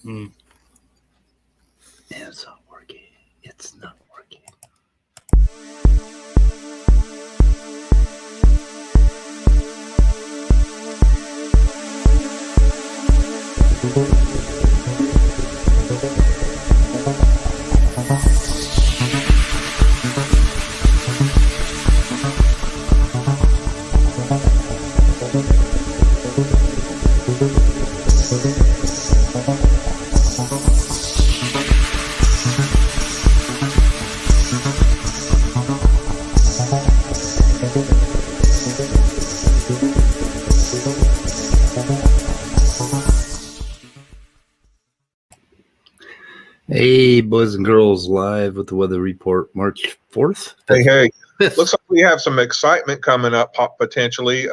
Mm. Yeah, it's not working. It's not working. Hey, boys and girls, live with the weather report, March 4th. Hey. Looks like we have some excitement coming up potentially.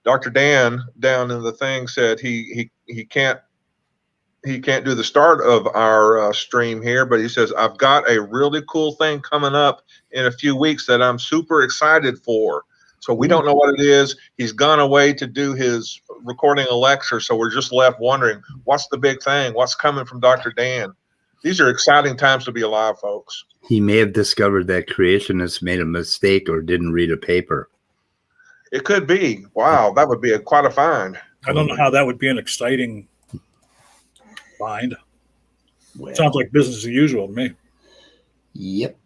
Dr. Dan down in the thing said he can't do the start of our stream here, but he says, I've got a really cool thing coming up in a few weeks that I'm super excited for. So we don't know what it is. He's gone away to do his recording a lecture, so we're just left wondering, what's the big thing? What's coming from Dr. Dan? These are exciting times to be alive, folks. He may have discovered that creationists made a mistake or didn't read a paper. It could be. Wow, that would be quite a find. I don't know how that would be an exciting find. Well, Sounds like business as usual to me. Yep.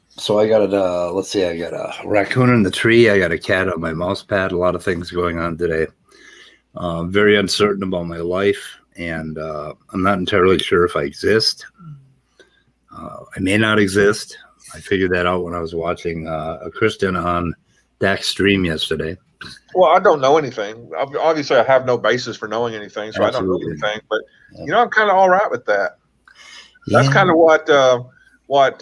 So I got let's see, I got a raccoon in the tree. I got a cat on my mouse pad. A lot of things going on today. Very uncertain about my life, and I'm not entirely sure if I exist. I may not exist. I figured that out when I was watching a Christian on Dak's stream yesterday. Well, I don't know anything. Obviously, I have no basis for knowing anything, so Absolutely. I don't know anything. But I'm kind of all right with that. That's Yeah. kind of what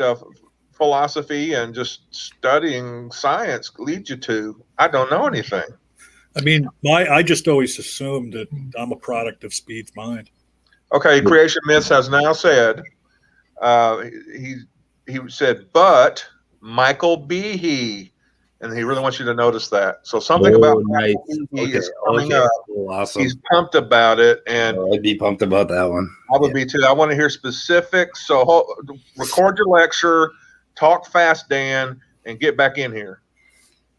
philosophy and just studying science leads you to. I don't know anything. I mean, I just always assumed that I'm a product of Speed's mind. Okay, Creation Myths has now said he said, but Michael Behe, and he really wants you to notice that. So something about nice. Michael Behe is coming up. Cool, awesome. He's pumped about it, and I'd be pumped about that one. I would be too. I want to hear specifics. So record your lecture, talk fast, Dan, and get back in here.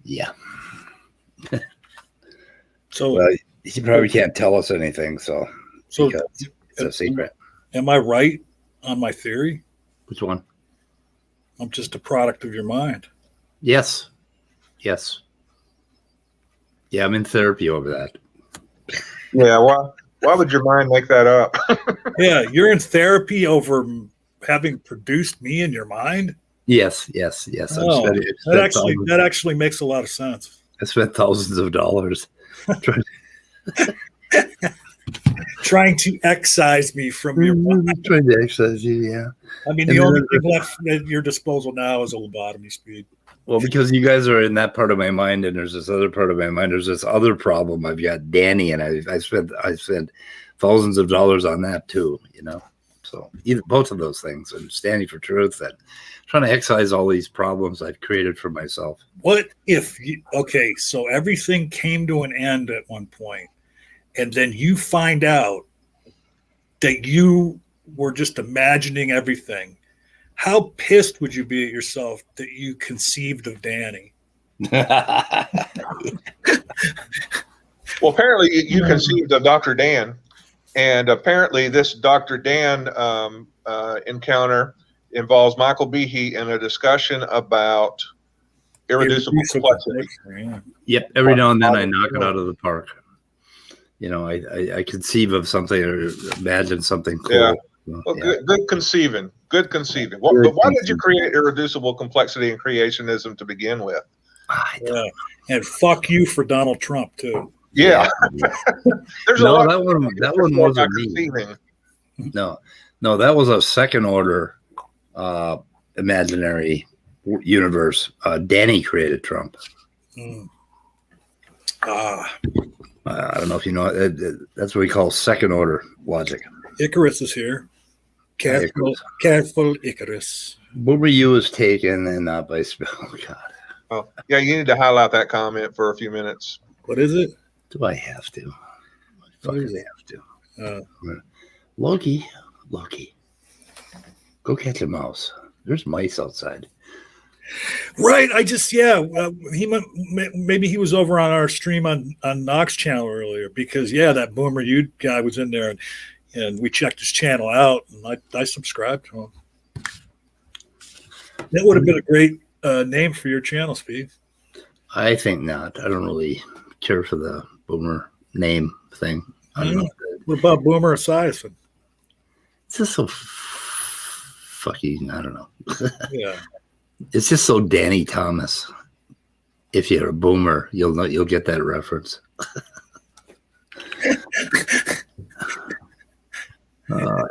Yeah. So, Well, he probably can't tell us anything, because it's a secret. am I right on my theory? Which one? I'm just a product of your mind. Yes. Yeah, I'm in therapy over that. Yeah. Why would your mind make that up? Yeah, you're in therapy over having produced me in your mind. Yes. Oh, that actually makes a lot of sense. I spent thousands of dollars Trying to excise me from your mind. trying to exercise you. Yeah. I mean, the only thing left at your disposal now is a lobotomy, Speed. Well, because you guys are in that part of my mind, and there's this other part of my mind. There's this other problem. I've got Danny, and I spent thousands of dollars on that too. So both of those things, and standing for truth, and trying to excise all these problems I've created for myself. What if so everything came to an end at one point, and then you find out that you were just imagining everything. How pissed would you be at yourself that you conceived of Danny? Well, apparently you conceived of Dr. Dan, and apparently this Dr. Dan encounter involves Michael Behe in a discussion about irreducible complexity. Yeah. Yep. Every now and then I knock it out of the park. I conceive of something or imagine something cool. Yeah. Well, good conceiving. Good conceiving. But why did you create irreducible complexity and creationism to begin with? Yeah. And fuck you for Donald Trump too. Yeah. There's No, a lot that one wasn't me. conceiving. No, that was a second order imaginary universe. Danny created Trump. Ah, I don't know if you know that's what we call second order logic. Icarus is here. Careful, Icarus. What were you was taken and not by spell? Oh, God. Oh, yeah, you need to highlight that comment for a few minutes. What is it? Do I have to? I fucking have to. Loki, go catch a mouse. There's mice outside. Right. Maybe he was over on our stream on Knox channel earlier because that Boomer Ute guy was in there and we checked his channel out and I subscribed to him. That would have been a great name for your channel, Speed. I think not. I don't really care for the Boomer name thing. I don't know. What about Boomer Esiason? It's just so fucking, I don't know. Yeah. It's just so Danny Thomas. If you're a boomer, you'll get that reference.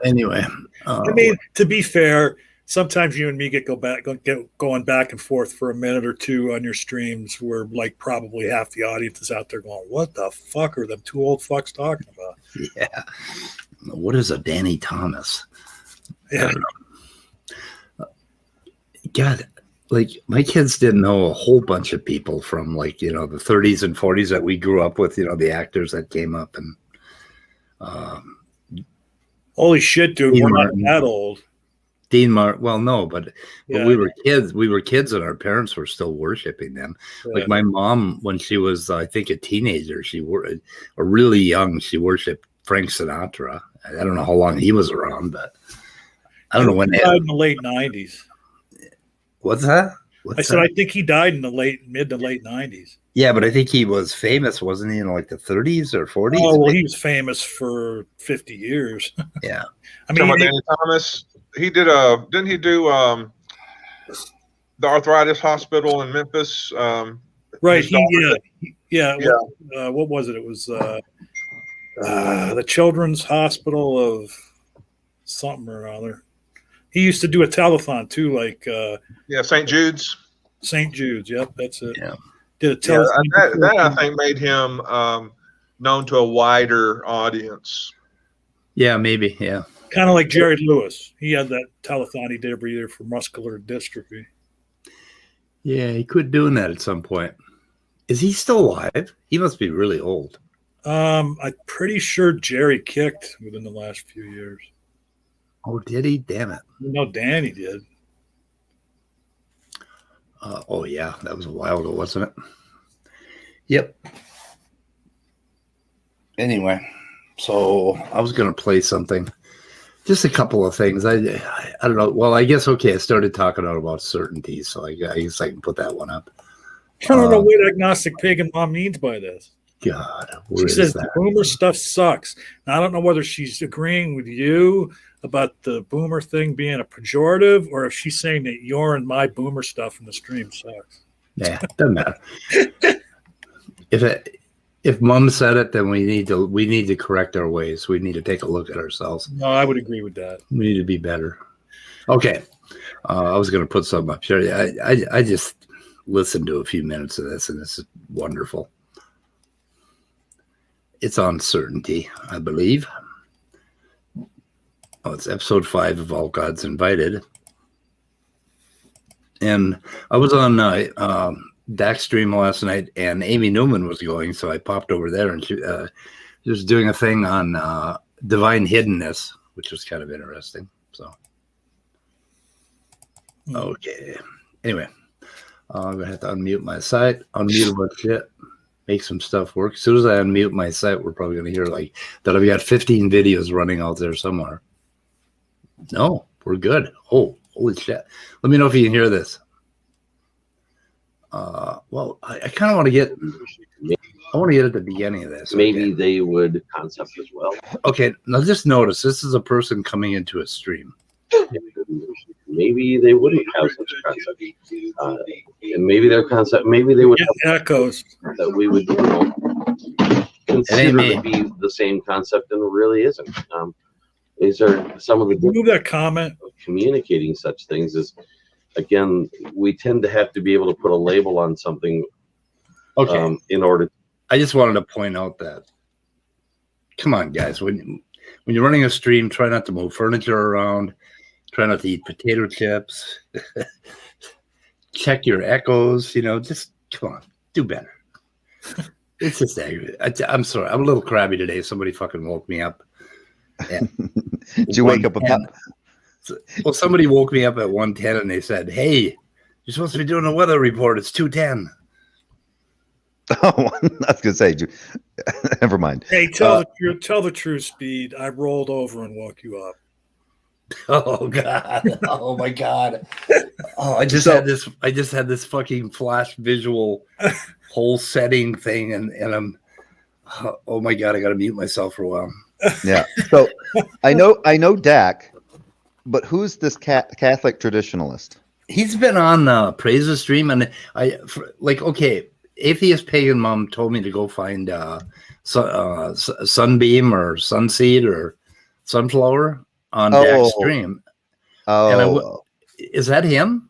Anyway, I mean, to be fair, sometimes you and me get going back and forth for a minute or two on your streams, where like probably half the audience is out there going, "What the fuck are them two old fucks talking about?" Yeah, what is a Danny Thomas? Yeah, God, like my kids didn't know a whole bunch of people from the 30s and 40s that we grew up with. The actors that came up and. Holy shit, dude! Dean We're Martin. not that old. Dean Martin. Well, no, but we were kids. We were kids, and our parents were still worshiping them. Yeah. Like my mom, when she was, I think, a teenager, or really young, she worshipped Frank Sinatra. I don't know how long he was around, but I don't know when he died in the late 90s. What's that? I said I think he died in the mid to late 90s. Yeah, but I think he was famous, wasn't he, in like the 30s or 40s? Oh, well, he was famous for 50 years. Yeah. I mean, Danny Thomas, he did didn't he do the arthritis hospital in Memphis? Right. What was it? It was the Children's Hospital of something or other. He used to do a telethon too, like St. Jude's. St. Jude's, yep, that's it. Yeah. Did a telethon. That I think made him known to a wider audience. Yeah, maybe. Yeah. Kind of like Jerry Lewis. He had that telethon he did every year for muscular dystrophy. Yeah, he quit doing that at some point. Is he still alive? He must be really old. I'm pretty sure Jerry kicked within the last few years. Oh, did he? Damn it. No, Danny did. Oh, yeah. That was a while ago, wasn't it? Yep. Anyway, so I was going to play something. Just a couple of things. I don't know. Well, I guess, okay, I started talking about Soytentee, so I guess I can put that one up. I don't know what Agnostic Pagan Mum means by this. God, she says the boomer stuff sucks. Now, I don't know whether she's agreeing with you about the boomer thing being a pejorative, or if she's saying that your and my boomer stuff in the stream sucks. Yeah, doesn't matter. If Mum said it, then we need to correct our ways. We need to take a look at ourselves. No, I would agree with that. We need to be better. Okay, I was going to put something up here. I just listened to a few minutes of this, and this is wonderful. It's on Soytentee, I believe. Oh, it's episode 5 of All Gods Invited. And I was on Dak's stream last night, and Amy Newman was going, so I popped over there, and she was doing a thing on divine hiddenness, which was kind of interesting. So, okay. Anyway, I'm going to have to unmute my site, unmute a bunch of shit. Make some stuff work. As soon as I unmute my site, we're probably going to hear that I've got 15 videos running out there somewhere. No, we're good. Oh, holy shit. Let me know if you can hear this. Well, I kind of want to get at the beginning of this. Maybe they would concept as well. Okay, now just notice this is a person coming into a stream. Maybe they wouldn't have such a concept. And maybe their concept, maybe they would have echoes that we would consider to be the same concept, and it really isn't. These are some of the move that comment. Communicating such things is, again, we tend to have to be able to put a label on something. Okay. In order. I just wanted to point out that, come on, guys, when you're running a stream, try not to move furniture around. Try not to eat potato chips. Check your echoes. Just come on, do better. It's just angry. I'm sorry. I'm a little crabby today. Somebody fucking woke me up. Yeah. Did you wake up about? Well, somebody woke me up at 1:10 and they said, "Hey, you're supposed to be doing a weather report. It's 2:10." Oh, I was gonna say, never mind. Hey, tell the truth, Speed. I rolled over and woke you up. Oh God! Oh my God! Oh, I just had this fucking flash visual whole setting thing, and I'm. Oh my God! I got to mute myself for a while. Yeah. So I know Dak, but who's this Catholic traditionalist? He's been on the Praises stream, and okay, Atheist Pagan Mum told me to go find Sunbeam or Sunseed or Sunflower on Dak's stream. Oh, is that him?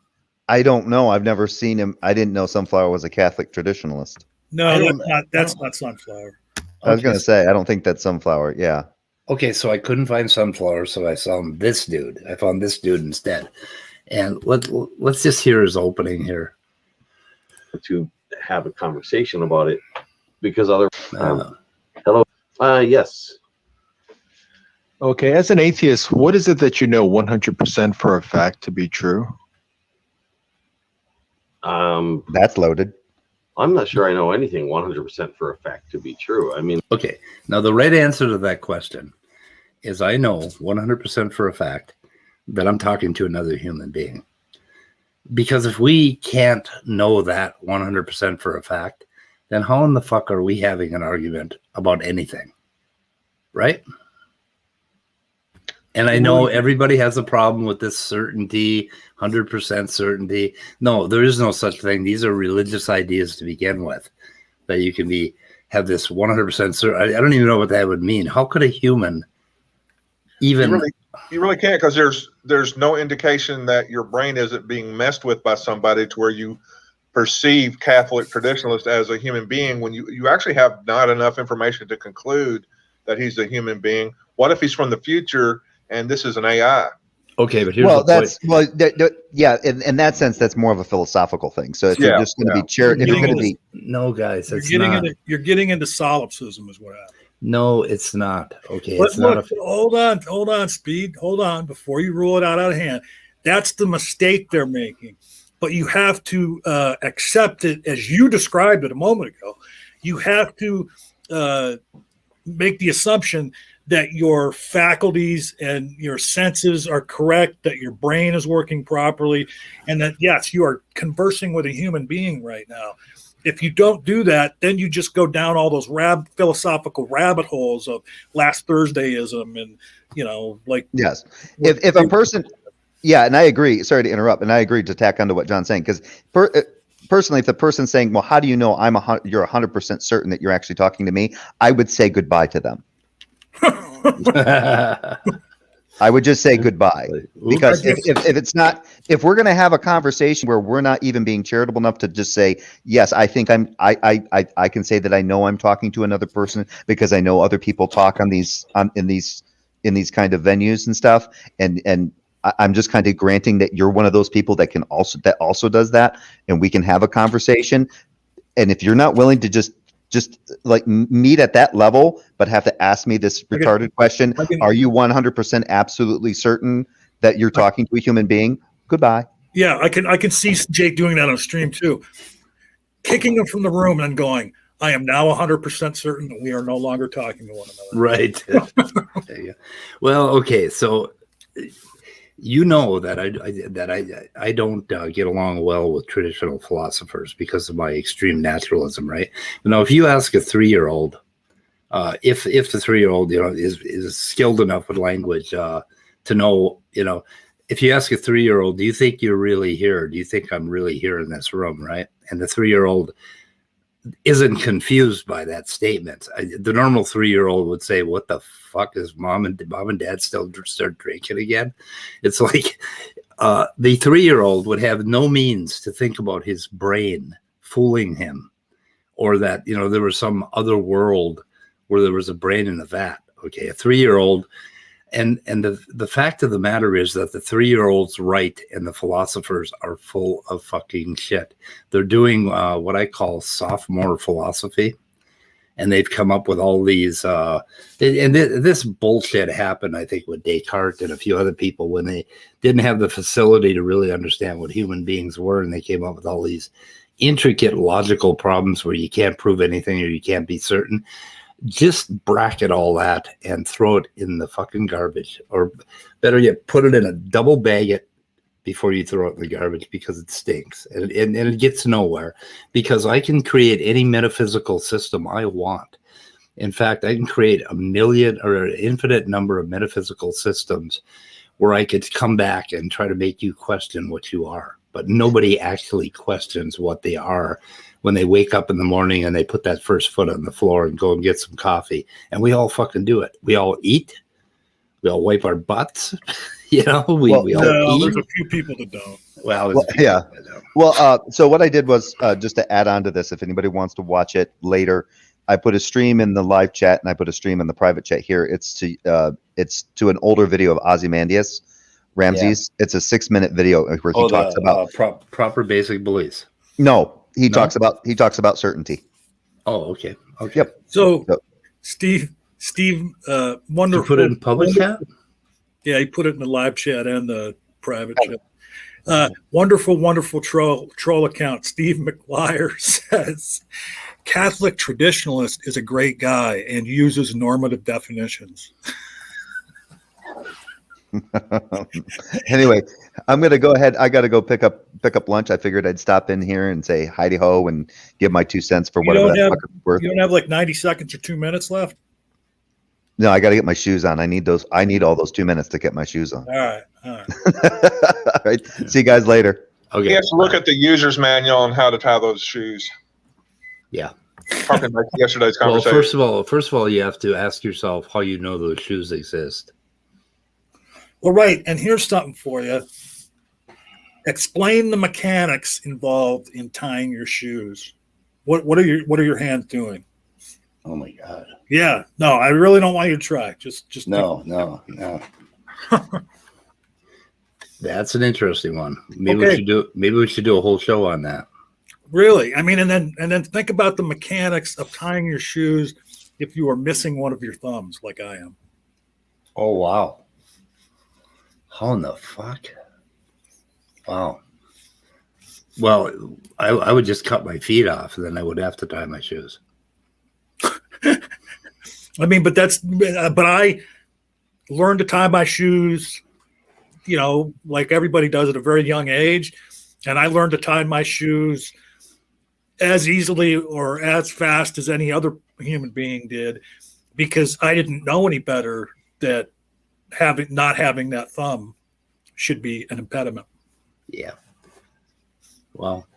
I don't know. I've never seen him. I didn't know Sunflower was a Catholic traditionalist. No, that's not Sunflower. I was going to say, I don't think that's Sunflower. Yeah. Okay, so I couldn't find Sunflower, so I found this dude. I found this dude instead. And let's just hear his opening here. To have a conversation about it, because other hello, yes. Okay, as an atheist, what is it that you know 100% for a fact to be true? That's loaded. I'm not sure I know anything 100% for a fact to be true. I mean, okay, now the right answer to that question is I know 100% for a fact that I'm talking to another human being. Because if we can't know that 100% for a fact, then how in the fuck are we having an argument about anything? Right? And I know everybody has a problem with this certainty, 100% certainty. No, there is no such thing. These are religious ideas to begin with, that you can have this 100% certain. I don't even know what that would mean. How could a human even... You really can't, because there's no indication that your brain isn't being messed with by somebody to where you perceive Catholic traditionalist as a human being when you actually have not enough information to conclude that he's a human being. What if he's from the future and this is an AI? Okay, but here's yeah. In that sense, that's more of a philosophical thing. So if you're just going to be if you're going to be guys, you're getting into solipsism is what happened. No, it's not. Okay, but look, hold on, Speed. Hold on, before you rule it out of hand. That's the mistake they're making. But you have to accept it as you described it a moment ago. You have to make the assumption that your faculties and your senses are correct, that your brain is working properly, and that, yes, you are conversing with a human being right now. If you don't do that, then you just go down all those philosophical rabbit holes of last Thursdayism and, yes. If a person, yeah, and I agree. Sorry to interrupt, and I agree to tack onto what John's saying, because personally, if the person's saying, "Well, how do you know you're 100% certain that you're actually talking to me?" I would say goodbye to them. I would just say goodbye, because if we're going to have a conversation where we're not even being charitable enough to just say, yes, I think I can say that I know I'm talking to another person because I know other people talk in these kind of venues and stuff. And I'm just kind of granting that you're one of those people that also does that. And we can have a conversation. And if you're not willing to just like meet at that level, but have to ask me this retarded question, are you 100% absolutely certain that you're talking to a human being? Goodbye. Yeah, I can see Jake doing that on stream too, kicking him from the room and going, I am now 100% certain that we are no longer talking to one another. Right. Well, okay, so you know that I don't get along well with traditional philosophers because of my extreme naturalism, right? Now, if you ask a 3-year-old, if the 3-year-old is skilled enough with language to know, if you ask a 3-year-old, do you think you're really here? Do you think I'm really here in this room, right? And the 3-year-old isn't confused by that statement. The normal 3-year-old would say, "What the fuck is mom and dad still start drinking again?" It's like the 3-year-old would have no means to think about his brain fooling him, or that there was some other world where there was a brain in the vat. Okay, a 3-year-old, and the fact of the matter is that the 3-year-old's right and the philosophers are full of fucking shit. They're doing what I call sophomore philosophy. and they've come up with all these. This bullshit happened, I think, with Descartes and a few other people when they didn't have the facility to really understand what human beings were, and they came up with all these intricate logical problems where you can't prove anything or you can't be certain. Just bracket all that and throw it in the fucking garbage, or better yet, put it in a double bag it before you throw it in the garbage, because it stinks and it gets nowhere, because I can create any metaphysical system I want. In fact, I can create a million or an infinite number of metaphysical systems where I could come back and try to make you question what you are. But nobody actually questions what they are when they wake up in the morning and they put that first foot on the floor and go and get some coffee. And we all fucking do it. We all eat. We all wipe our butts. We all eat. There's a few people that don't. Well, yeah. Well, so what I did was just to add on to this, if anybody wants to watch it later, I put a stream in the live chat and I put a stream in the private chat here. It's to an older video of Ozymandias Ramses. Yeah. It's a 6-minute video where he talks about proper basic beliefs. No, he talks about Soytentee. Oh, okay. Yep. So Steve, wonderful. You put it in public chat? Yeah, he put it in the live chat and the private chat. Wonderful troll account. Steve McGuire says, Catholic traditionalist is a great guy and uses normative definitions. Anyway, I'm gonna go ahead. I gotta go pick up lunch. I figured I'd stop in here and say hi de ho and give my 2 cents for whatever that fucker's worth. You don't have like 90 seconds or 2 minutes left? No, I gotta get my shoes on. I need all those 2 minutes to get my shoes on. All right. All right. See you guys later. Okay. You have to look at the user's manual on how to tie those shoes. Yeah. Talking about yesterday's conversation. Well, first of all, you have to ask yourself how you know those shoes exist. Well, right. And here's something for you. Explain the mechanics involved in tying your shoes. What are your hands doing? Oh my God. Yeah. No, I really don't want you to try. Just no. That's an interesting one. Maybe we should do a whole show on that. Really? I mean, and then think about the mechanics of tying your shoes if you are missing one of your thumbs like I am. Oh wow. How in the fuck? Wow. Well, I would just cut my feet off, and then I would have to tie my shoes. I mean, but I learned to tie my shoes, like everybody does at a very young age. And I learned to tie my shoes as easily or as fast as any other human being did, because I didn't know any better that not having that thumb should be an impediment. Yeah. Well,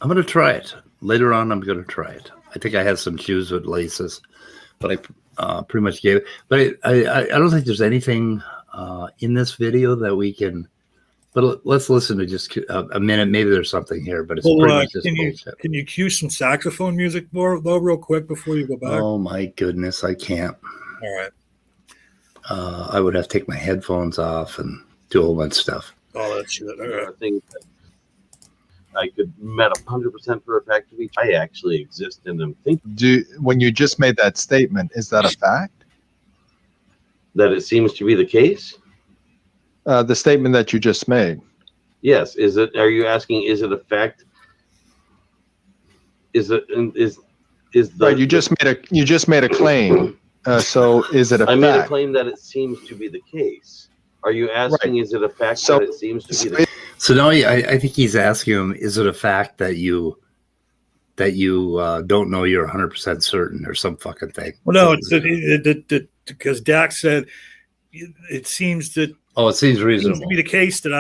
I'm going to try it. Later on, I'm going to try it. I think I have some shoes with laces, but I pretty much gave it. But I don't think there's anything in this video that we can. But let's listen to just a minute. Maybe there's something here, but it's pretty much just bullshit. Can you cue some saxophone music though, real quick before you go back? Oh my goodness, I can't. All right. I would have to take my headphones off and do a whole bunch of stuff. Oh, that shit. All right. I think that I could met 100% for a fact to be. I actually exist in them. When you just made that statement, is that a fact? That it seems to be the case? The statement that you just made. Yes. Is it? Are you asking? Is it a fact? Is it? Is the? Right. You just made a claim. So is it a fact? I made a claim that it seems to be the case. Are you asking? Right. Is it a fact that it seems to be the case? So now I think he's asking him: is it a fact that you don't know you're 100% certain or some fucking thing? Well, no, it's because Dax said it seems that. Oh, it seems reasonable. It seems to be the case that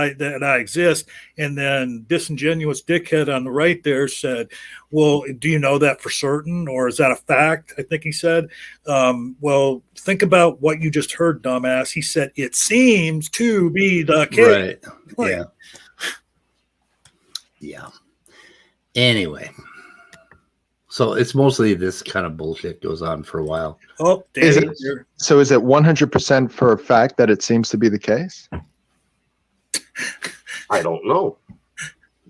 I exist, and then disingenuous dickhead on the right there said, "Well, do you know that for certain, or is that a fact?" I think he said. Well, think about what you just heard, dumbass. He said it seems to be the case. Right. Yeah. Yeah. Anyway, so it's mostly this kind of bullshit goes on for a while. Oh, is it 100% for a fact that it seems to be the case? I don't know.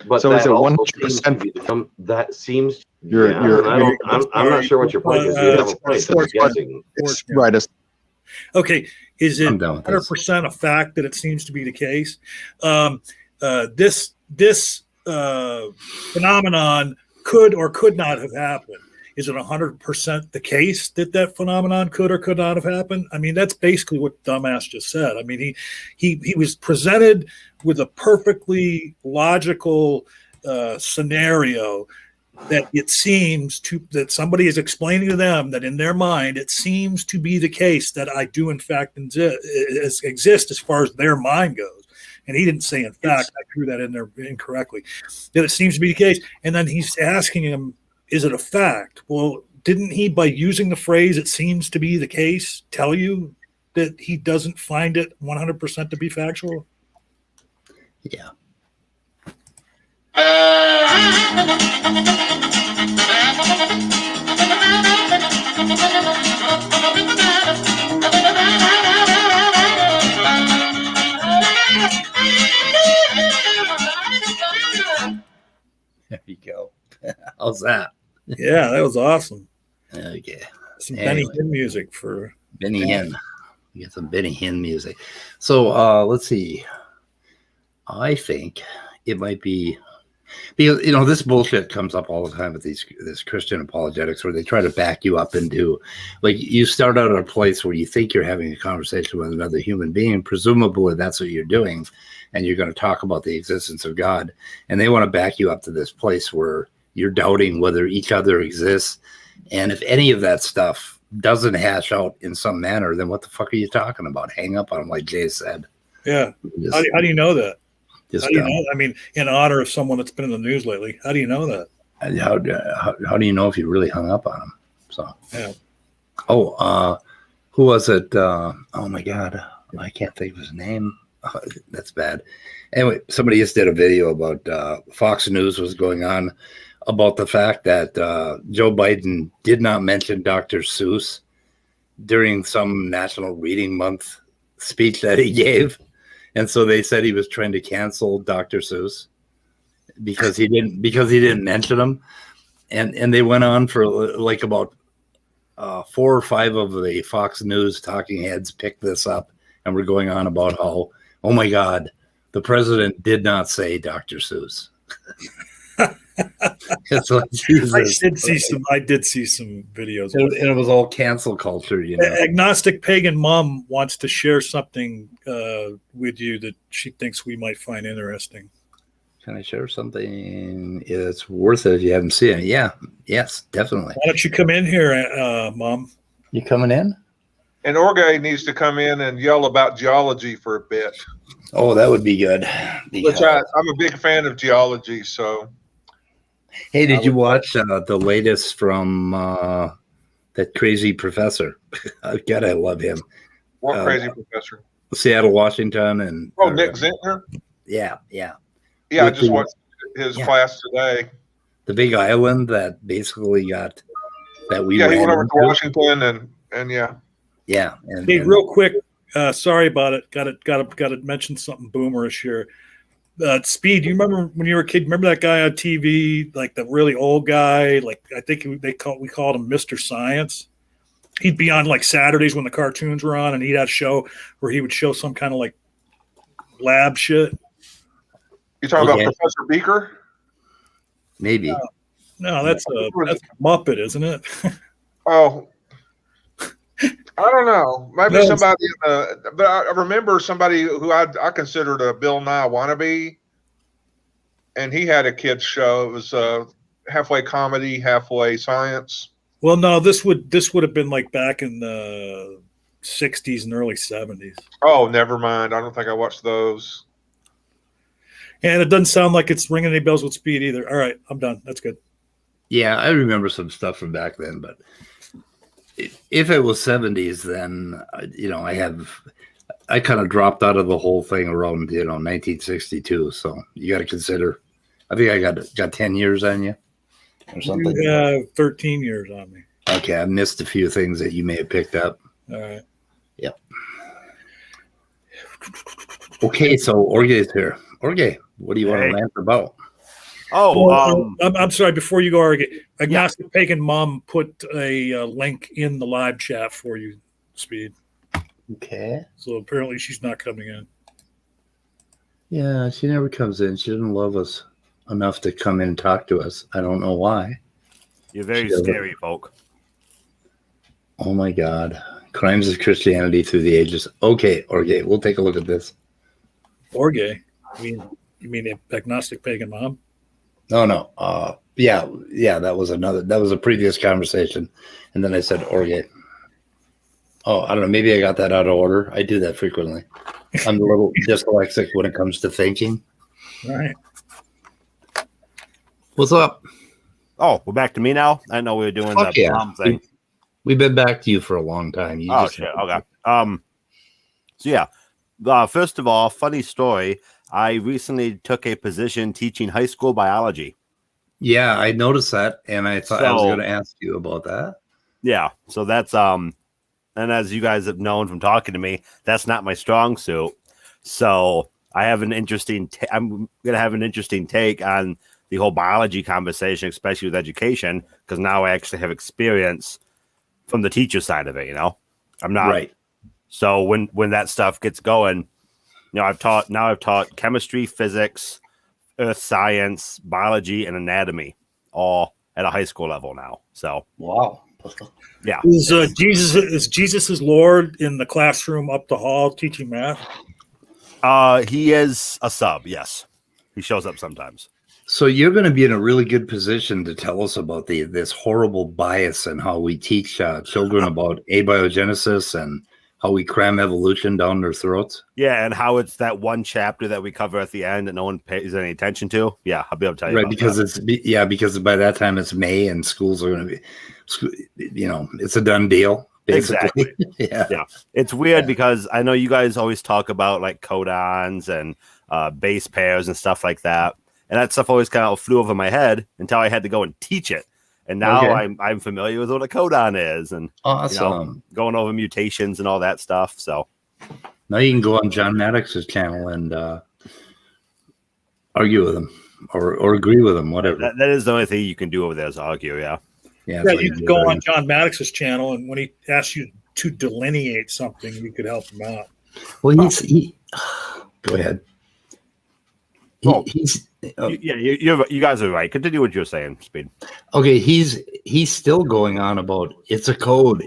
But So that is it also 100%? seems to be that seems. You're- Yeah, you're- and I'm not sure what your point is. You have a point, but I'm guessing. It's right. Okay, is it I'm done with this. 100% a fact that it seems to be the case? This phenomenon could or could not have happened. Is it 100% the case that that phenomenon could or could not have happened? I mean, that's basically what dumbass just said. I mean, he was presented with a perfectly logical scenario that it seems to that somebody is explaining to them that in their mind it seems to be the case that I do in fact exist as far as their mind goes. And he didn't say in fact. I threw that in there incorrectly. That it seems to be the case, and then he's asking him, is it a fact? Well, didn't he, by using the phrase "it seems to be the case," tell you that he doesn't find it 100% to be factual? Yeah. There you go. How's that? Yeah, that was awesome. Okay. Some Anyway. Benny Hinn music for Benny Hinn. We got some Benny Hinn music. So let's see. I think it might be because this bullshit comes up all the time with this Christian apologetics where they try to back you up into, like, you start out at a place where you think you're having a conversation with another human being, presumably that's what you're doing, and you're going to talk about the existence of God, and they want to back you up to this place where you're doubting whether each other exists, and if any of that stuff doesn't hash out in some manner, then what the fuck are you talking about? Hang up on them, like Jay said. Yeah. How do you know that? Just, how do you know? I mean, in honor of someone that's been in the news lately, how do you know that? How do you know if you really hung up on him? So, yeah. Oh, who was it? Oh my God, I can't think of his name. Oh, that's bad. Anyway, somebody just did a video about Fox News was going on about the fact that Joe Biden did not mention Dr. Seuss during some National Reading Month speech that he gave. And so they said he was trying to cancel Dr. Seuss because he didn't mention him. And they went on for like about 4 or 5 of the Fox News talking heads picked this up and were going on about how, oh my God, the president did not say Dr. Seuss. It's like, Jesus. I did see some videos. And it was all cancel culture, Agnostic Pagan Mum wants to share something with you that she thinks we might find interesting. Can I share something? It's worth it if you haven't seen it. Yeah. Yes, definitely. Why don't you come in here, Mom? You coming in? And Orge needs to come in and yell about geology for a bit. Oh, that would be good. Which I'm a big fan of geology, so. Hey, did you watch the latest from that crazy professor? God, I love him. What crazy professor? Seattle, Washington, and Nick Zentner. Yeah. I just watched his class today. The big island that basically got that we. Yeah, he went over to Washington and yeah. Yeah. Hey, real quick, sorry about it. Got to mention something boomerish here. Speed, you remember when you were a kid? Remember that guy on TV, like the really old guy? Like I think we called him Mr. Science. He'd be on like Saturdays when the cartoons were on, and he'd have a show where he would show some kind of like lab shit. You talking about Professor Beaker? Maybe. No, that's a Muppet, isn't it? Oh, I don't know. Maybe somebody, but I remember somebody who I considered a Bill Nye wannabe, and he had a kids show. It was halfway comedy, halfway science. Well, no, this would have been like back in the 60s and early 70s. Oh, never mind. I don't think I watched those. And it doesn't sound like it's ringing any bells with Speed either. All right, I'm done. That's good. Yeah, I remember some stuff from back then, but if it was 70s, then I kind of dropped out of the whole thing around 1962. So you got to consider. I think I got 10 years on you or something. You have 13 years on me. Okay, I missed a few things that you may have picked up. All right. Yep. Okay, so Orge is here. Orge, what do you want to rant about? Oh, Well, I'm sorry. Before you go, Argue, Agnostic Pagan Mum put a link in the live chat for you, Speed. Okay. So apparently she's not coming in. Yeah, she never comes in. She doesn't love us enough to come in and talk to us. I don't know why. you're very She doesn't. scary, folk. Oh my God. Crimes of Christianity through the ages. Okay, we'll take a look at this. Or gay. You mean Agnostic Pagan Mum? No. Yeah, that was a previous conversation. And then I said Orgate. Oh, I don't know. Maybe I got that out of order. I do that frequently. I'm a little dyslexic when it comes to thinking. All right. What's up? Oh, we're back to me now. I know we were doing Fuck the yeah. mom thing. We've been back to you for a long time. You Oh just- shit. Okay. So yeah. First of all, funny story. I recently took a position teaching high school biology. Yeah, I noticed that, and I thought I was So- going to ask you about that. Yeah. So that's and as you guys have known from talking to me, that's not my strong suit. So I have an interesting. I'm gonna have an interesting take on the whole biology conversation, especially with education, because now I actually have experience from the teacher side of it. You know, I'm not Right. So when that stuff gets going, I've taught chemistry, physics, earth science, biology, and anatomy, all at a high school level now. So Wow. yeah, Is Jesus is Lord in the classroom up the hall teaching math? he is a sub. Yes, he shows up sometimes. So you're going to be in a really good position to tell us about this horrible bias and how we teach children about abiogenesis and how we cram evolution down their throats. Yeah, and how it's that one chapter that we cover at the end that no one pays any attention to. Yeah, I'll be able to tell you. Right, about because that. because by that time it's May and schools are going to be, it's a done deal. Basically. Exactly. Yeah. It's weird Yeah. because I know you guys always talk about like codons and base pairs and stuff like that, and that stuff always kind of flew over my head until I had to go and teach it. And now Okay. I'm familiar with what a codon is and Awesome. going over mutations and all that stuff. So Now you can go on John Maddox's channel and argue with him or agree with him, whatever. that is the only thing you can do over there is argue. Yeah. Yeah, Yeah, you can go on John Maddox's channel, and when he asks you to delineate something, you could help him out. Well, go ahead. You guys are right. Continue what you're saying, Speed. Okay. He's still going on about it's a code,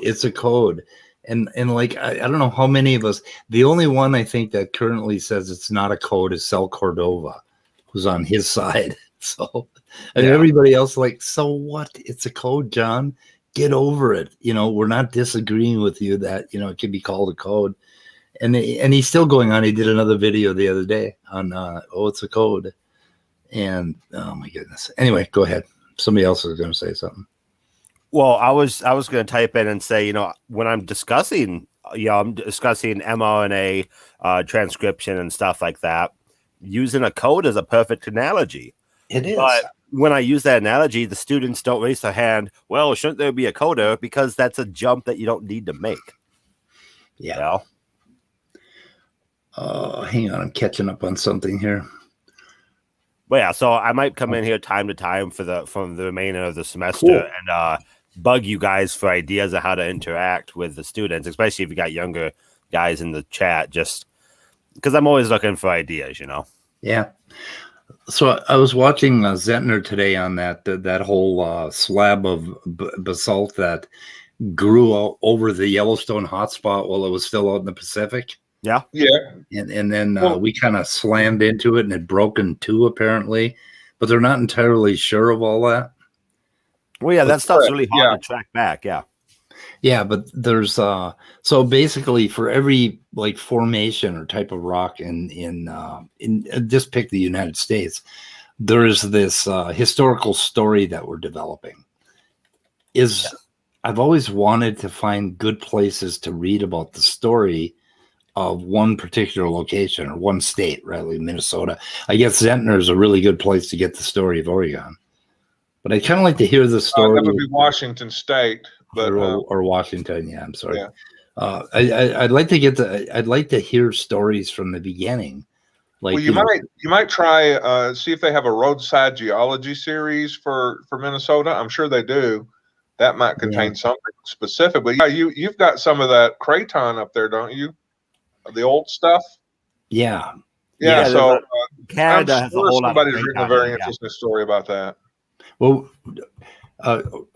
and like I don't know how many of us. The only one I think that currently says it's not a code is Cel Cordova, who's on his side. So, and everybody else like, so what? It's a code, John. Get over it. We're not disagreeing with you that it can be called a code. And he's still going on. He did another video the other day on it's a code. And oh my goodness. Anyway, go ahead. Somebody else is going to say something. Well, I was going to type in and say, when I'm discussing, mRNA transcription and stuff like that, using a code is a perfect analogy. It is. But when I use that analogy, the students don't raise their hand. Well, shouldn't there be a coder? Because that's a jump that you don't need to make. Yeah. Hang on. I'm catching up on something here. But yeah, so I might come in here time to time from the remainder of the semester and bug you guys for ideas of how to interact with the students, especially if you got younger guys in the chat, just because I'm always looking for ideas, Yeah. So I was watching Zentner today on that whole slab of basalt that grew over the Yellowstone hotspot while it was still out in the Pacific. Yeah. And then we kind of slammed into it and it broke in two apparently, but they're not entirely sure of all that. Well, yeah, that stuff's really hard to track back. Yeah. Yeah, but there's so basically for every like formation or type of rock in just pick the United States, there is this historical story that we're developing. I've always wanted to find good places to read about the story of one particular location or one state, right? Like Minnesota. I guess Zentner is a really good place to get the story of Oregon. But I kind of like to hear the story. That would be Washington State. But, or Washington, yeah. I'm sorry. Yeah. I'd like to hear stories from the beginning Like, Well, you might try see if they have a roadside geology series for Minnesota. I'm sure they do. That might contain something specific. But yeah, you've got some of that craton up there, don't you? The old stuff. Yeah. Yeah. So I'm Canada has a sure whole lot of somebody's written a craton very here, yeah. interesting story about that. Well,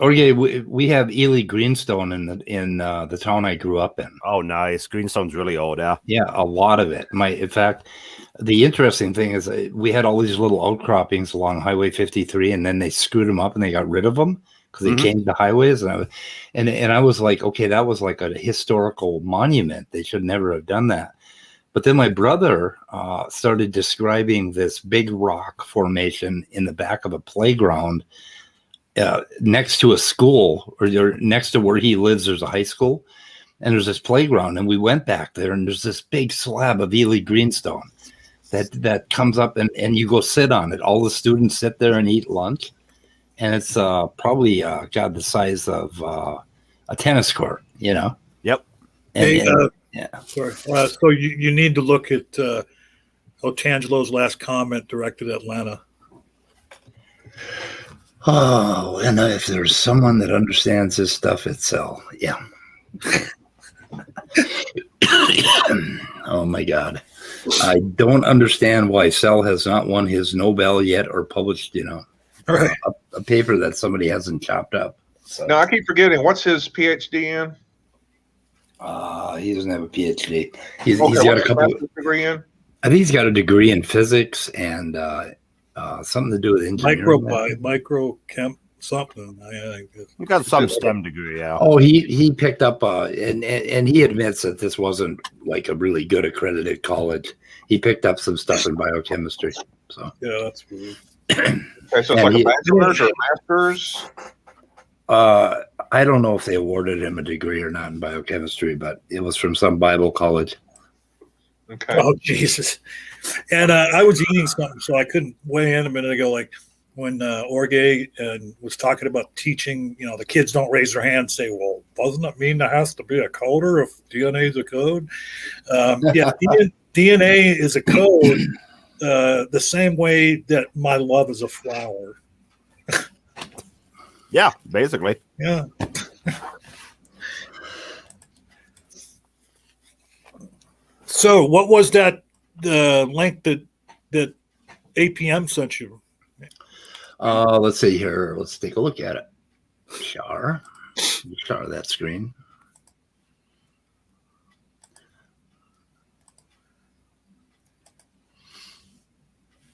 okay, we have Ely Greenstone in the town I grew up in. Oh, nice. Greenstone's really old, yeah. Yeah, a lot of it. In fact, the interesting thing is we had all these little outcroppings along Highway 53, and then they screwed them up and they got rid of them because they changed the highways. And I was like, okay, that was like a historical monument. They should never have done that. But then my brother started describing this big rock formation in the back of a playground next to a school, or next to where he lives. There's a high school, and there's this playground. And we went back there, and there's this big slab of Ely Greenstone that comes up, and you go sit on it. All the students sit there and eat lunch, and it's probably got the size of a tennis court, you know. Yep. Yeah. Sorry. So you need to look at Otangelo's last comment directed at Lana. Oh, and if there's someone that understands this stuff, it's Sel. Yeah. Oh my God. I don't understand why Sel has not won his Nobel yet or published, Right. a paper that somebody hasn't chopped up. So. No, I keep forgetting. What's his PhD in? He doesn't have a PhD. He's Okay, got a what's couple. his master's degree in? I think he's got a degree in physics and something to do with engineering. Microchem something. I think You got some STEM degree, yeah. Oh, he picked up and he admits that this wasn't like a really good accredited college. He picked up some stuff in biochemistry. So yeah, that's weird. Okay, so it's like a bachelor's or a master's. I don't know if they awarded him a degree or not in biochemistry, but it was from some Bible college. Okay. Oh Jesus! And I was eating something, so I couldn't weigh in a minute ago. Like when Orge was talking about teaching, the kids don't raise their hand and say, "Well, doesn't it mean there has to be a coder if DNA is a code?" Yeah, DNA is a code the same way that my love is a flower. Yeah, basically. Yeah. So, what was that link that APM sent you? Let's see here. Let's take a look at it. Share that screen.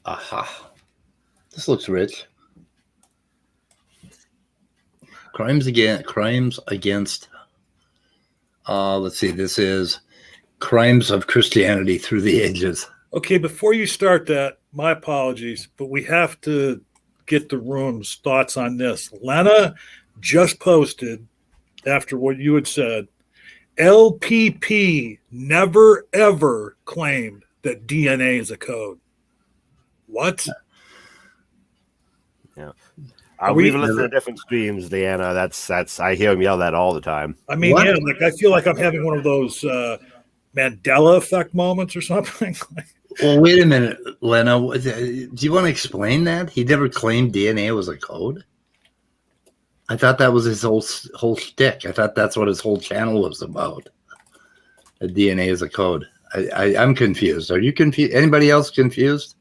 Aha. This looks rich. Crimes against let's see, this is Crimes of Christianity Through the Ages. Okay, before you start that, my apologies, but we have to get the room's thoughts on this. Lena just posted, after what you had said, LPP never ever claimed that DNA is a code. What? Yeah. We've listened to different streams, Deanna. That's I hear him yell that all the time. I mean, yeah, like I feel like I'm having one of those Mandela effect moments or something. Well, wait a minute, Lena. Do you want to explain that? He never claimed DNA was a code. I thought that was his whole shtick. I thought that's what his whole channel was about. That DNA is a code. I'm confused. Are you confused? Anybody else confused?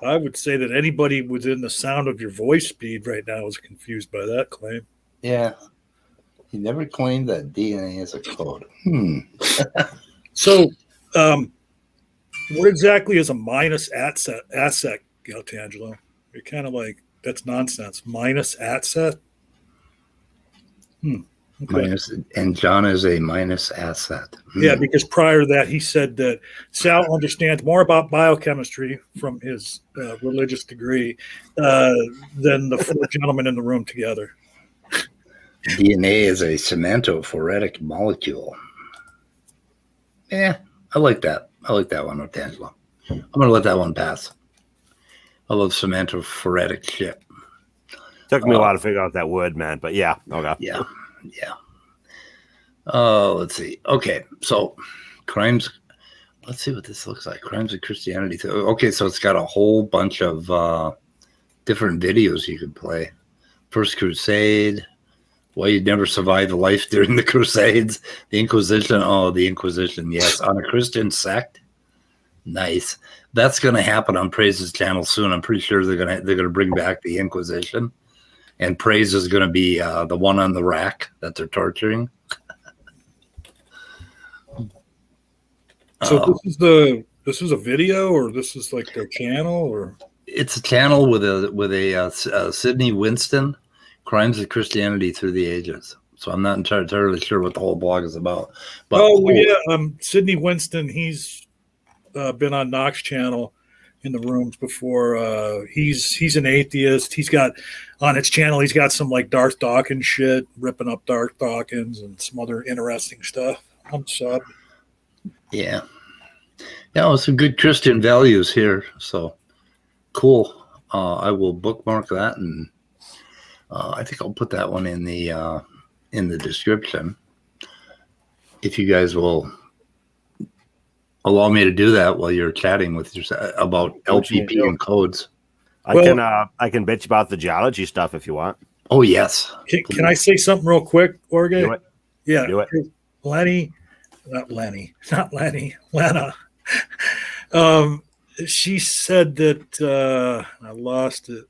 I would say that anybody within the sound of your voice speed right now is confused by that claim. Yeah. He never claimed that DNA is a code. So, what exactly is a minus asset, Galtangelo? You're kind of like, that's nonsense. Minus asset? Okay. Minus, and John is a minus asset. Yeah, because prior to that, he said that Sal understands more about biochemistry from his religious degree than the four gentlemen in the room together. DNA is a cementophoretic molecule. Yeah, I like that. I like that one, Otangelo. I'm going to let that one pass. I love cementophoretic shit. Took me a while to figure out what that word meant, but yeah. Okay. Yeah. Let's see. Okay, so crimes let's see what this looks like. Crimes of Christianity. Okay, so it's got a whole bunch of different videos you could play. First Crusade. Why you'd never survive life during the Crusades. The Inquisition. Oh, the Inquisition. Yes, on a Christian sect. Nice. That's going to happen on Praise's channel soon. I'm pretty sure they're gonna bring back the Inquisition, and Praise is going to be the one on the rack that they're torturing. So this is a video, or this is like their channel, or it's a channel with a Sidney Winston, Crimes of Christianity Through the Ages. So I'm not entirely sure what the whole blog is about. But Sidney Winston, he's been on Knox channel in the rooms before. He's an atheist. He's got on his channel, he's got some like Darth Dawkins shit, ripping up Darth Dawkins and some other interesting stuff. I'm sub. Yeah, some good Christian values here. So cool. I will bookmark that, and I think I'll put that one in the description. If you guys will allow me to do that while you're chatting with yourself about LPP and codes. I can bitch about the geology stuff if you want. Oh yes. Can I say something real quick, Jorge? Do it. Yeah. Do it. Lena. She said that I lost it.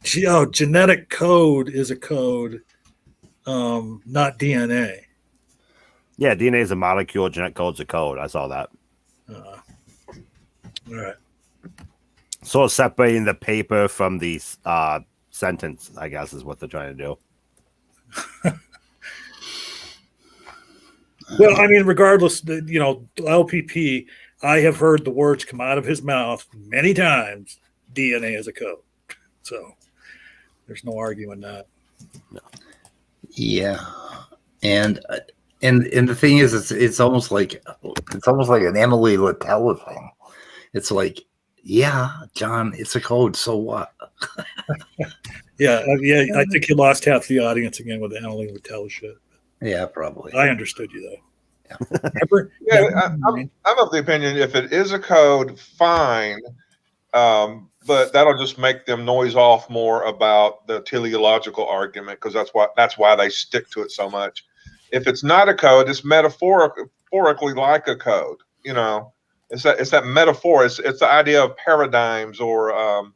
Genetic code is a code, not DNA. Yeah, DNA is a molecule. Genetic code's a code. I saw that. All right. So separating the paper from the sentence, I guess, is what they're trying to do. Well, I mean, regardless, LPP, I have heard the words come out of his mouth many times, DNA is a code. So there's no arguing that. No. Yeah. And the thing is, it's almost like an Emily Littell thing. It's like, yeah, John, it's a code. So what? Yeah. I think you lost half the audience again with the Emily Littell shit. Yeah, probably. I understood you though. I'm of the opinion if it is a code, fine, but that'll just make them noise off more about the teleological argument because that's why they stick to it so much. If it's not a code, it's metaphorically like a code. It's that metaphor. It's the idea of paradigms or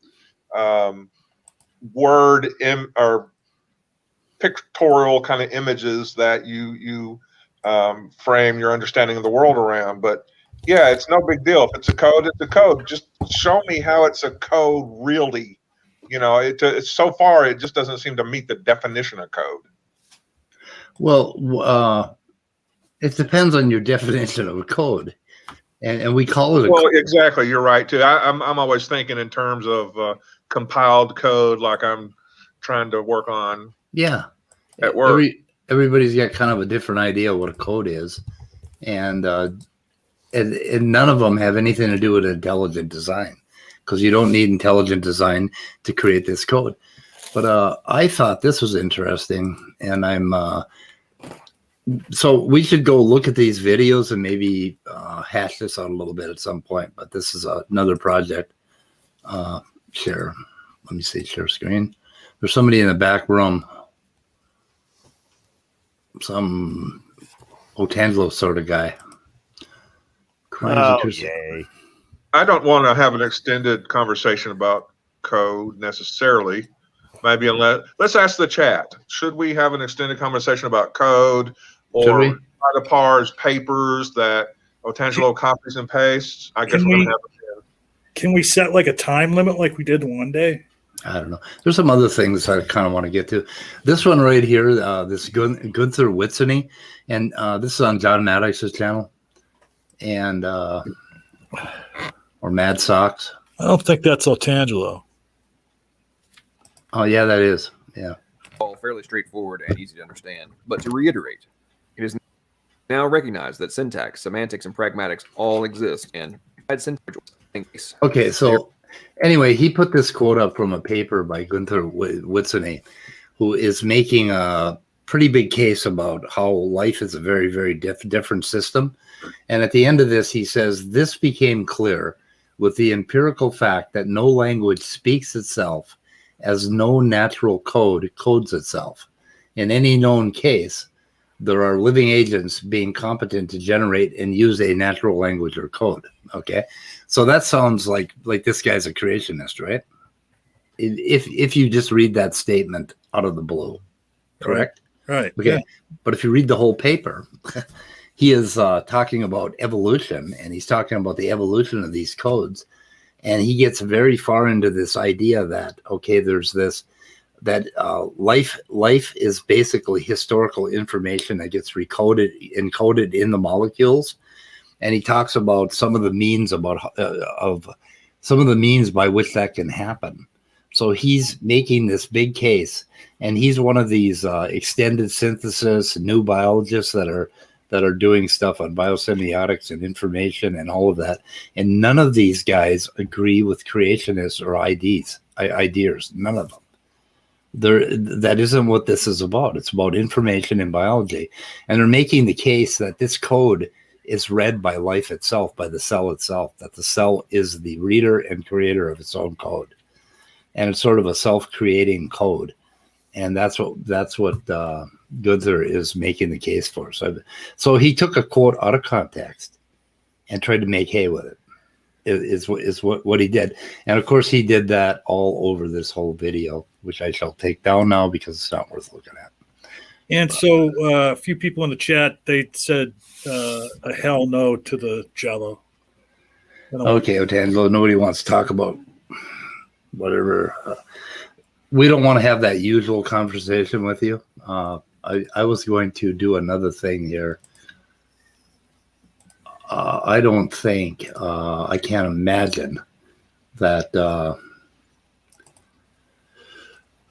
word or pictorial kind of images that you frame your understanding of the world around. But yeah, it's no big deal. If it's a code, it's a code. Just show me how it's a code really. It's so far, it just doesn't seem to meet the definition of code. Well, it depends on your definition of a code. And we call it a code. Exactly. You're right, too. I'm always thinking in terms of compiled code like I'm trying to work on. Yeah. At work. Everybody's got kind of a different idea what a code is. And none of them have anything to do with intelligent design because you don't need intelligent design to create this code. But I thought this was interesting, and so we should go look at these videos and maybe hash this out a little bit at some point. But this is another project. Share. Let me see. Share screen. There's somebody in the back room. Some Otangelo sort of guy. Yay. I don't want to have an extended conversation about code necessarily. Maybe let's ask the chat. Should we have an extended conversation about code or try to parse papers that Otangelo copies and pastes? I guess we're going to have a Can we set like a time limit like we did one day? I don't know. There's some other things I kind of want to get to. This one right here, this Gunther Witzeny, and this is on John Maddox's channel, and or Mad Socks. I don't think that's Otangelo. Oh yeah, that is. Yeah. All fairly straightforward and easy to understand. But to reiterate, it is now recognized that syntax, semantics, and pragmatics all exist in syntax. Okay, so. Anyway, he put this quote up from a paper by Gunther Witzeny, who is making a pretty big case about how life is a very, very different system. And at the end of this, he says, this became clear with the empirical fact that no language speaks itself as no natural code codes itself. In any known case, there are living agents being competent to generate and use a natural language or code. Okay. So that sounds like this guy's a creationist, right? If you just read that statement out of the blue, correct? Right. Okay. Yeah. But if you read the whole paper, he is talking about evolution, and he's talking about the evolution of these codes. And he gets very far into this idea that, okay, there's this, that life is basically historical information that gets encoded in the molecules. And he talks about some of the means some of the means by which that can happen. So he's making this big case, and he's one of these extended synthesis new biologists that are doing stuff on biosemiotics and information and all of that. And none of these guys agree with creationists or ideas. None of them. That isn't what this is about. It's about information and biology. And they're making the case that this code is read by life itself, by the cell itself, that the cell is the reader and creator of its own code. And it's sort of a self-creating code. And that's what Goodzer is making the case for. So he took a quote out of context and tried to make hay with it. Is what he did. And of course he did that all over this whole video, which I shall take down now because it's not worth looking at. And so a few people in the chat, they said a hell no to the Jello. Okay, Otangelo, nobody wants to talk about whatever. We don't want to have that usual conversation with you. I was going to do another thing here. I don't think, I can't imagine that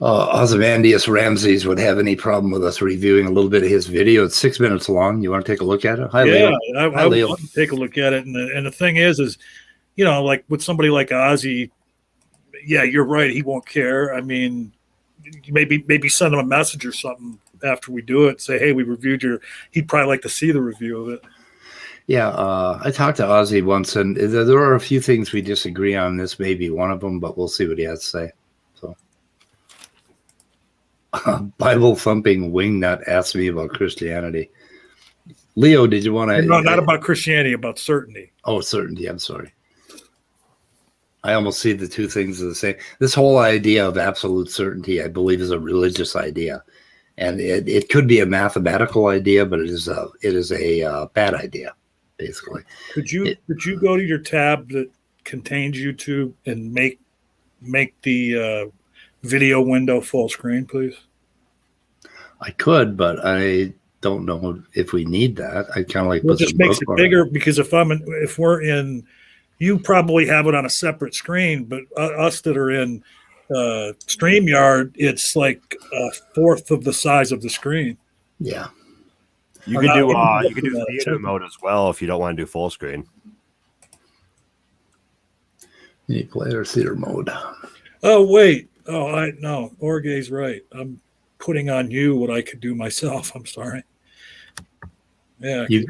Ozymandias Ramses would have any problem with us reviewing a little bit of his video. It's 6 minutes long. You want to take a look at it? Hi, yeah, Leo. I would love to take a look at it. And the thing is, you know, like with somebody like Ozzy, yeah, you're right. He won't care. I mean, maybe send him a message or something after we do it. Say, hey, we reviewed he'd probably like to see the review of it. Yeah, I talked to Ozzy once, and there are a few things we disagree on. This may be one of them, but we'll see what he has to say. So, Bible-thumping wingnut asked me about Christianity. Leo, did you want to... No, not about Christianity, about certainty. Oh, certainty. I'm sorry. I almost see the two things as the same. This whole idea of absolute certainty, I believe, is a religious idea. And it could be a mathematical idea, but it is a bad idea. Basically, could you go to your tab that contains YouTube and make the video window full screen, please? I could, but I don't know if we need that. I kind of like it just makes it bigger because if we're in, you probably have it on a separate screen, but us that are in StreamYard, it's like a fourth of the size of the screen. Yeah. You can do theater mode as well if you don't want to do full screen. Unique player theater mode. Oh wait. Oh, no. Orge's right. I'm putting on you what I could do myself. I'm sorry. Yeah. In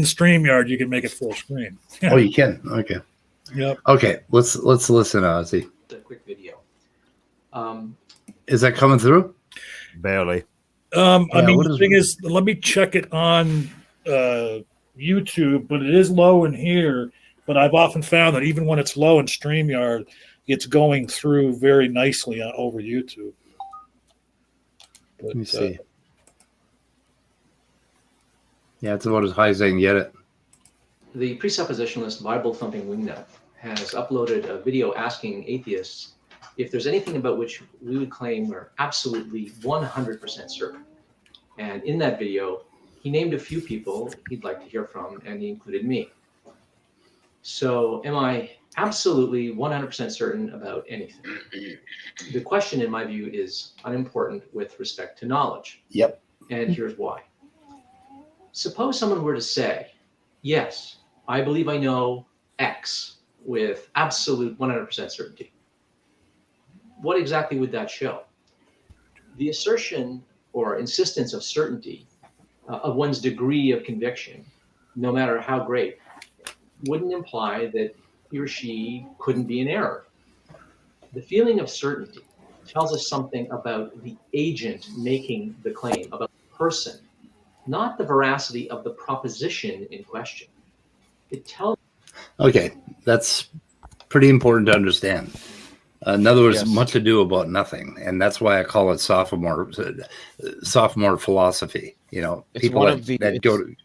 StreamYard you can make it full screen. Oh, you can. Okay. Yep. Okay. Let's listen, Ozzy. A quick video. Is that coming through? Barely. The thing is, let me check it on YouTube, but it is low in here. But I've often found that even when it's low in StreamYard, it's going through very nicely over YouTube. But, let me see. Yeah, it's about as high as I can get it. The presuppositionalist Bible-thumping wingnut has uploaded a video asking atheists if there's anything about which we would claim we're absolutely 100% certain. And in that video, he named a few people he'd like to hear from, and he included me. So am I absolutely 100% certain about anything? The question, in my view, is unimportant with respect to knowledge. Yep. And here's why. Suppose someone were to say, yes, I believe I know X with absolute 100% certainty. What exactly would that show? The assertion or insistence of certainty of one's degree of conviction, no matter how great, wouldn't imply that he or she couldn't be in error. The feeling of certainty tells us something about the agent making the claim, about the person, not the veracity of the proposition in question. It tells. Okay, that's pretty important to understand. In other words, Yes. much ado about nothing, and that's why I call it sophomore philosophy. You know, It's people one that, of the- that go to.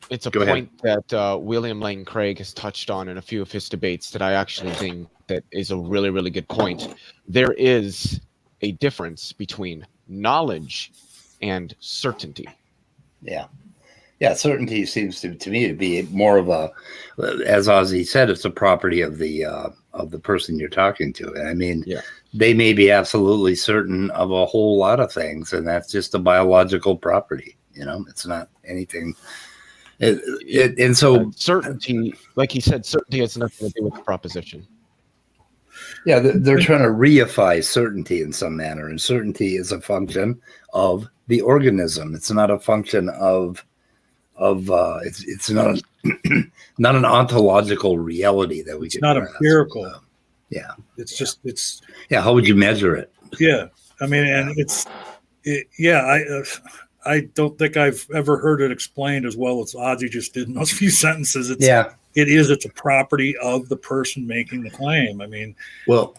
It's a Go ahead. point that William Lane Craig has touched on in a few of his debates that I actually think that is a really, really good point. There is a difference between knowledge and certainty. Yeah. Yeah, certainty seems to me to be more of a, as Ozzy said, it's a property of the person you're talking to. And I mean, Yeah. they may be absolutely certain of a whole lot of things, and that's just a biological property. You know, it's not anything. And so certainty, like he said, certainty has nothing to do with the proposition. yeah, they're trying to reify certainty in some manner, and certainty is a function of the organism. It's not a function of it's not not an ontological reality that we It's can not grasp. empirical. Yeah, It's yeah. How would you measure it? yeah. I mean, and I don't think I've ever heard it explained as well as Ozzy just did in those few sentences. It's a property of the person making the claim. I mean, well,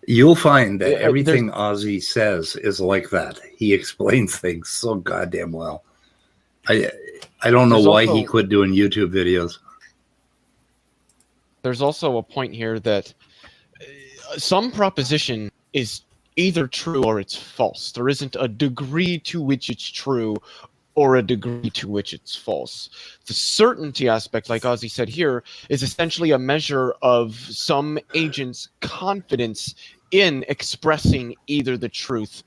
you'll find that Yeah, everything Ozzy says is like that. He explains things so goddamn well. I don't know There's why also- he quit doing YouTube videos. There's also a point here that some proposition is either true or it's false. There isn't a degree to which it's true or a degree to which it's false. The certainty aspect, like Ozzy said here, is essentially a measure of some agent's confidence in expressing either the truth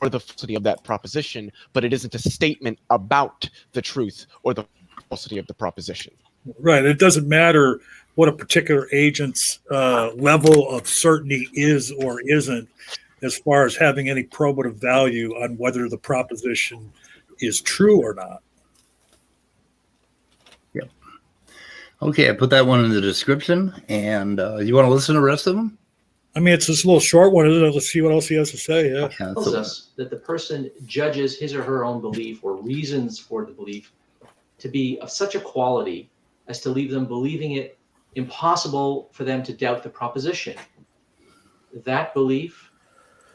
or the falsity of that proposition, but it isn't a statement about the truth or the falsity of the proposition. right. It doesn't matter what a particular agent's level of certainty is or isn't, as far as having any probative value on whether the proposition is true or not. Yep. Okay, I put that one in the description, and you want to listen to the rest of them? I mean, it's this little short one, isn't it? Let's see what else he has to say. Yeah. Yeah, Tells us that the person judges his or her own belief or reasons for the belief to be of such a quality as to leave them believing it impossible for them to doubt the proposition. That belief,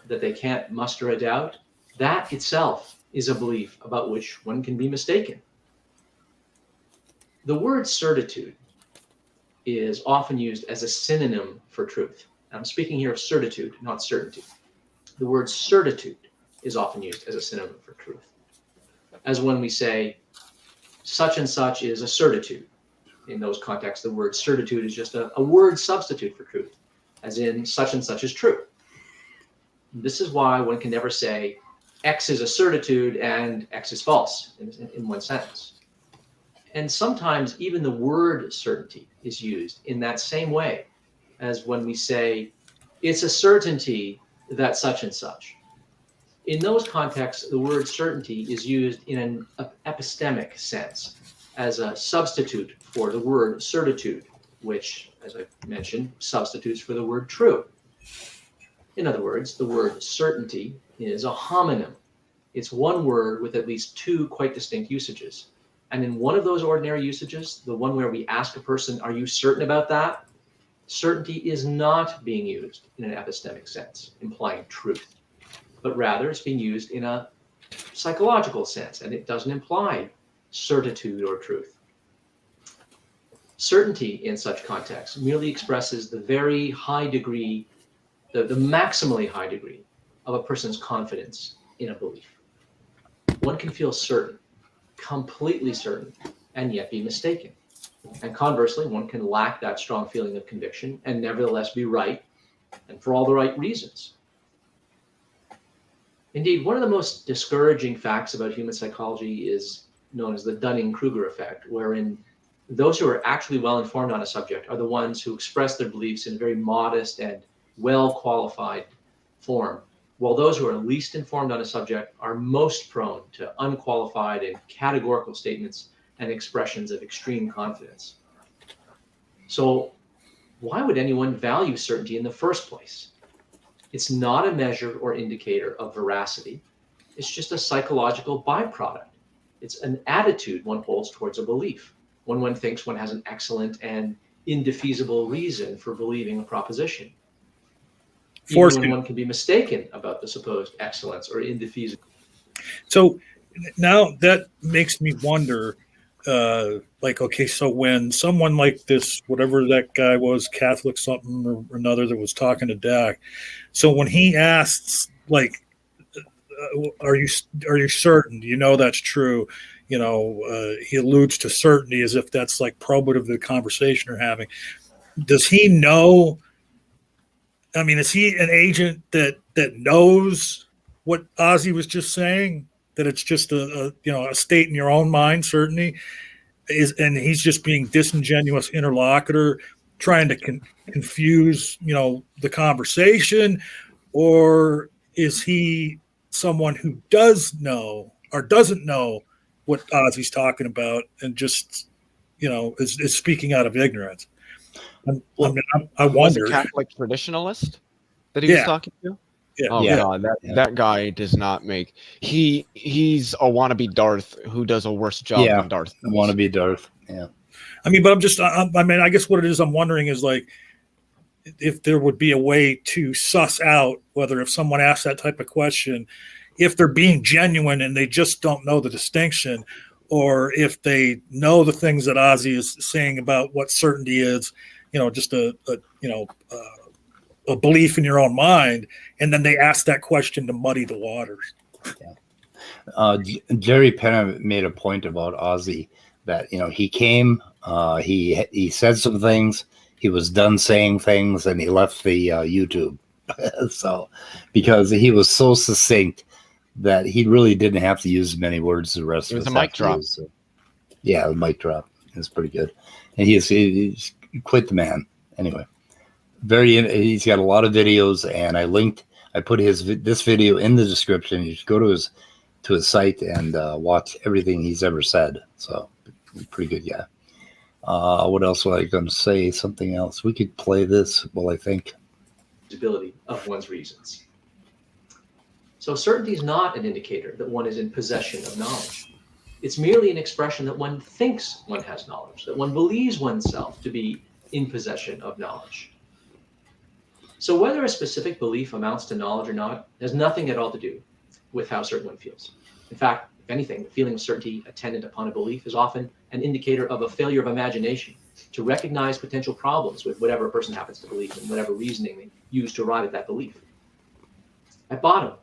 that they can't muster a doubt, that itself is a belief about which one can be mistaken. The word certitude is often used as a synonym for truth. I'm speaking here of certitude, not certainty. The word certitude is often used as a synonym for truth. As when we say, such and such is a certitude. In those contexts, the word certitude is just a word substitute for truth, as in such and such is true. This is why one can never say X is a certitude and X is false in one sentence. And sometimes even the word certainty is used in that same way as when we say it's a certainty that such and such. In those contexts, the word certainty is used in an epistemic sense as a substitute for the word certitude, which, as I mentioned, substitutes for the word true. In other words, the word certainty is a homonym. It's one word with at least two quite distinct usages. And in one of those ordinary usages, the one where we ask a person, are you certain about that? Certainty is not being used in an epistemic sense, implying truth, but rather it's being used in a psychological sense, and it doesn't imply certitude or truth. Certainty in such contexts merely expresses the very high degree, the maximally high degree of a person's confidence in a belief. One can feel certain, completely certain, and yet be mistaken. And conversely, one can lack that strong feeling of conviction and nevertheless be right, and for all the right reasons. Indeed, one of the most discouraging facts about human psychology is known as the Dunning-Kruger effect, wherein those who are actually well informed on a subject are the ones who express their beliefs in a very modest and well-qualified form, while those who are least informed on a subject are most prone to unqualified and categorical statements and expressions of extreme confidence. So why would anyone value certainty in the first place? It's not a measure or indicator of veracity. It's just a psychological byproduct. It's an attitude one holds towards a belief when one thinks one has an excellent and indefeasible reason for believing a proposition. Even when one can be mistaken about the supposed excellence or indefeasible. So now that makes me wonder, okay, so when someone like this, whatever that guy was, Catholic something or another that was talking to Dak, so when he asks, are you certain? You know that's true. He alludes to certainty as if that's like probative of the conversation they're having. Does he know? I mean, is he an agent that knows what Ozzy was just saying? That it's just a state in your own mind, certainty, and he's just being disingenuous interlocutor, trying to confuse the conversation, or is he someone who does know or doesn't know what Ozzy's talking about and just is speaking out of ignorance? I wonder. Was a Catholic traditionalist that he was talking to? Yeah. Oh God, that guy does not make. He's a wannabe Darth who does a worse job than Darth. Wannabe Darth. Yeah. I mean, but I guess what it is I'm wondering is if there would be a way to suss out whether if someone asks that type of question, if they're being genuine and they just don't know the distinction, or if they know the things that Ozzy is saying about what certainty is, just a belief in your own mind, and then they ask that question to muddy the waters. Jerry Penna made a point about Ozzy that he came, he said some things, he was done saying things, and he left the YouTube. So because he was so succinct that he really didn't have to use many words the rest of it was a mic drop. The mic drop is pretty good, and he's quite the man. Anyway, he's got a lot of videos, and I put this video in the description. You should go to his site and watch everything he's ever said. So pretty good guy. What else was I going to say? Something else. We could play this. Well, I think ability of one's reasons. So certainty is not an indicator that one is in possession of knowledge. It's merely an expression that one thinks one has knowledge, that one believes oneself to be in possession of knowledge. So whether a specific belief amounts to knowledge or not has nothing at all to do with how certain one feels. In fact, if anything, the feeling of certainty attendant upon a belief is often an indicator of a failure of imagination to recognize potential problems with whatever a person happens to believe and whatever reasoning they use to arrive at that belief. At bottom,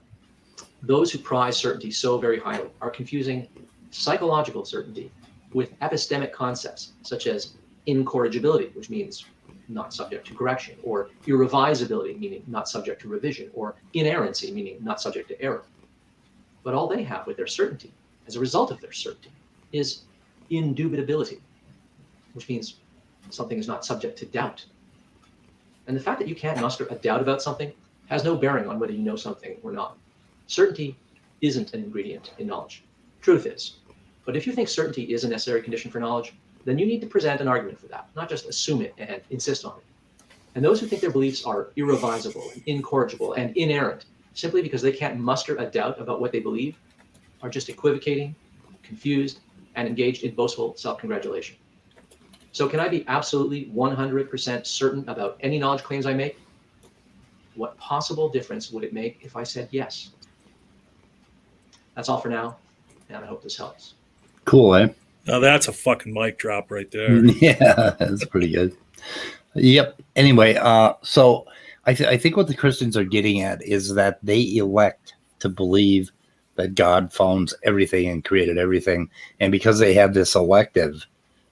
those who prize certainty so very highly are confusing psychological certainty with epistemic concepts such as incorrigibility, which means not subject to correction, or irrevisability, meaning not subject to revision, or inerrancy, meaning not subject to error. But all they have with their certainty, as a result of their certainty, is indubitability, which means something is not subject to doubt. And the fact that you can't muster a doubt about something has no bearing on whether you know something or not. Certainty isn't an ingredient in knowledge. Truth is. But if you think certainty is a necessary condition for knowledge, then you need to present an argument for that, not just assume it and insist on it. And those who think their beliefs are irrevisable, and incorrigible, and inerrant, simply because they can't muster a doubt about what they believe, are just equivocating, confused, and engaged in boastful self-congratulation. So can I be absolutely 100% certain about any knowledge claims I make? What possible difference would it make if I said yes? That's all for now, and I hope this helps. Cool, eh? Now that's a fucking mic drop right there. Yeah, that's pretty good. Yep. Anyway, so I think what the Christians are getting at is that they elect to believe that God found everything and created everything, and because they have this elective,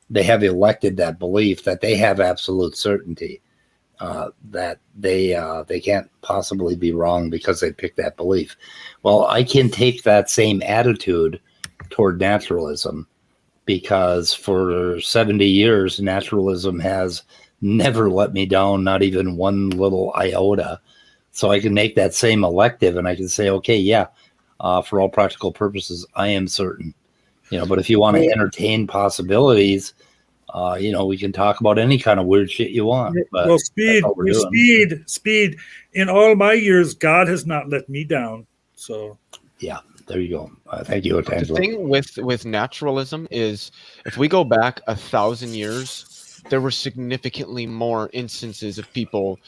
they have elected that belief that they have absolute certainty that they can't possibly be wrong because they picked that belief. Well, I can take that same attitude toward naturalism, because for 70 years, naturalism has never let me down, not even one little iota, So I can make that same elective, and I can say, okay, yeah, for all practical purposes, I am certain. But if you want to entertain possibilities, we can talk about any kind of weird shit you want. But well, speed. In all my years, God has not let me down. So yeah, there you go. Thank you, The Angela. thing with naturalism is, if we go back 1,000 years, there were significantly more instances of people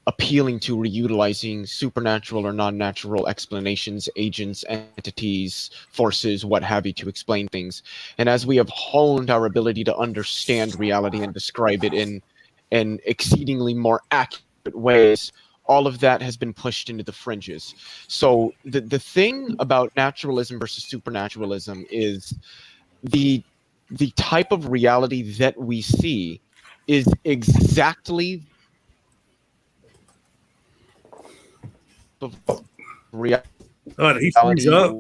appealing to reutilizing supernatural or non-natural explanations, agents, entities, forces, what have you, to explain things. And as we have honed our ability to understand reality and describe it in exceedingly more accurate ways, all of that has been pushed into the fringes. So the thing about naturalism versus supernaturalism is the type of reality that we see is exactly the reality he frees up.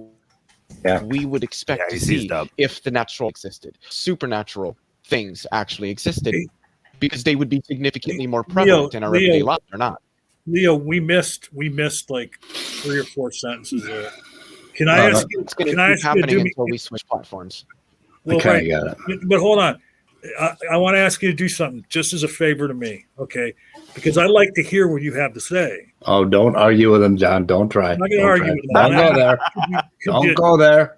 Yeah. we would expect Yeah, to he see seized up. if the natural existed. Supernatural things actually existed Hey. because they would be significantly more Leo, prevalent in our everyday life or not. Leo, we missed like 3 or 4 sentences there. Can I Well, ask you? It's going Can to I keep ask you to happening do me? until we switch platforms. Well, I kind right, of got it. but hold on. I want to ask you to do something just as a favor to me, okay? Because I like to hear what you have to say. Oh, don't argue with him, John. Don't try. I'm not going to Don't argue try. with him. Don't go there. Don't go there.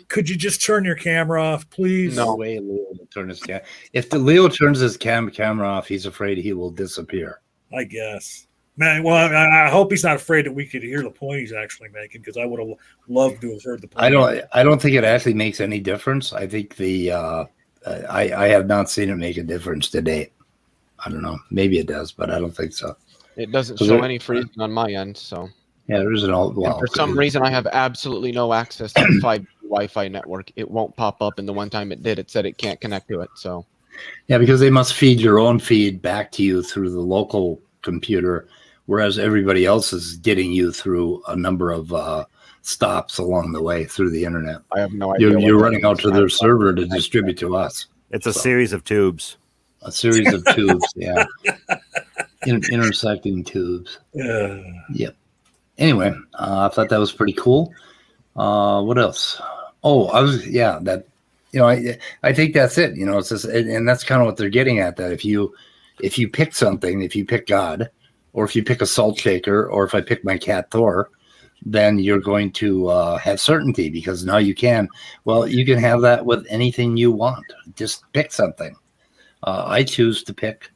Could you just turn your camera off, please? No. Way Leo will turn his camera. If the Leo turns his camera off, he's afraid he will disappear. I guess. Man, well, I hope he's not afraid that we could hear the point he's actually making, because I would have loved to have heard the point. I don't think it actually makes any difference. I think I have not seen it make a difference to date. I don't know. Maybe it does, but I don't think so. It doesn't show any freezing on my end, so. Yeah, there is an old. Well, for some reason, I have absolutely no access to the 5G Wi-Fi network. It won't pop up, and the one time it did, it said it can't connect to it. So. Yeah, because they must feed your own feed back to you through the local computer, whereas everybody else is getting you through a number of stops along the way through the internet. I have no idea. You're running out to their server to distribute to us. It's a series of tubes. A series of tubes, yeah. Intersecting tubes. Yep. Anyway, I thought that was pretty cool. What else? Oh, I think that's it. It's just, and that's kind of what they're getting at. That if you pick something, if you pick God, or if you pick a salt shaker, or if I pick my cat Thor, then you're going to have certainty, because now you can have that with anything you want. Just pick something. I choose to pick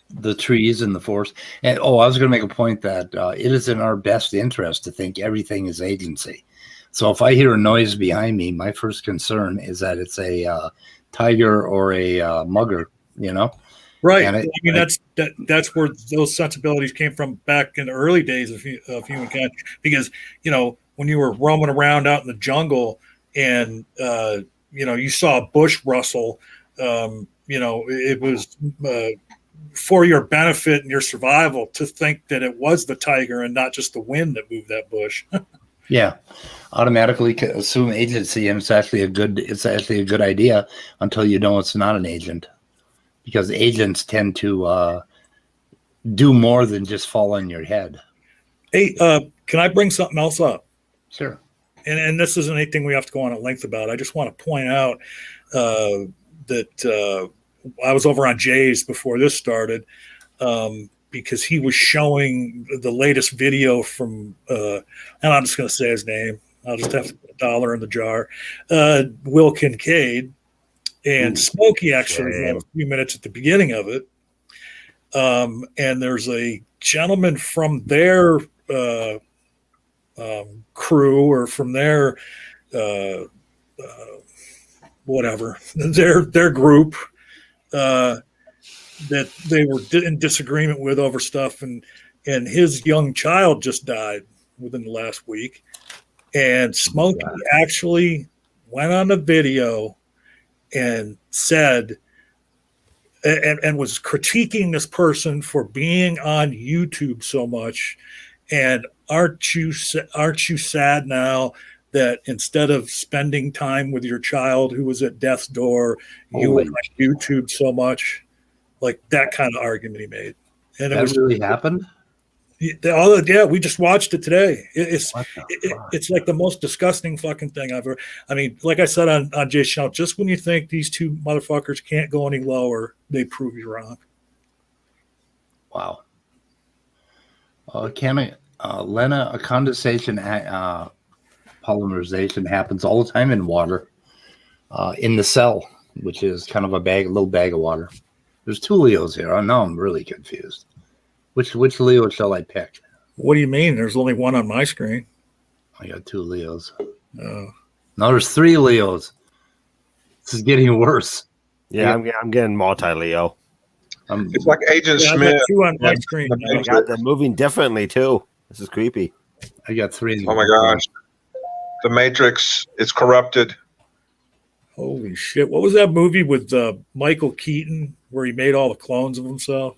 the trees and the forest. And I was going to make a point that it is in our best interest to think everything is agency. So if I hear a noise behind me, my first concern is that it's a tiger or a mugger, Right. That's where those sensibilities came from back in the early days of humankind. Because, when you were roaming around out in the jungle and, you saw a bush rustle, it was for your benefit and your survival to think that it was the tiger and not just the wind that moved that bush. Yeah, automatically assume agency, and it's actually a good idea until you know it's not an agent, because agents tend to do more than just fall on your head. Hey, can I bring something else up? Sure. And this isn't anything we have to go on at length about. I just want to point out that I was over on Jay's before this started, because he was showing the latest video from, and I'm just going to say his name. I'll just have to put $1 in the jar. Will Kincaid, and Smokey actually had a few minutes at the beginning of it. And there's a gentleman from their crew, or from their whatever, their group, that they were in disagreement with over stuff, and his young child just died within the last week, and Smokey actually went on the video and said, and was critiquing this person for being on YouTube so much, and aren't you sad now that instead of spending time with your child who was at death's door, you were on YouTube so much? Like that kind of argument he made. And that really happened? Yeah, we just watched it today. It's What the fuck? it's like the most disgusting fucking thing I've ever. I mean, like I said on Jay Shout, just when you think these two motherfuckers can't go any lower, they prove you wrong. Wow. Lena, a condensation polymerization happens all the time in water, in the cell, which is kind of a little bag of water. There's two Leos here. Oh, now I'm really confused. Which Leo shall I pick? What do you mean? There's only one on my screen. I got two Leos. Oh. No, there's three Leos. This is getting worse. Yeah, I'm getting multi-Leo. It's like Agent Yeah, I Smith. got two on my screen. They're moving differently too. This is creepy. I got three. Oh my gosh. The Matrix is corrupted. Holy shit! What was that movie with Michael Keaton where he made all the clones of himself?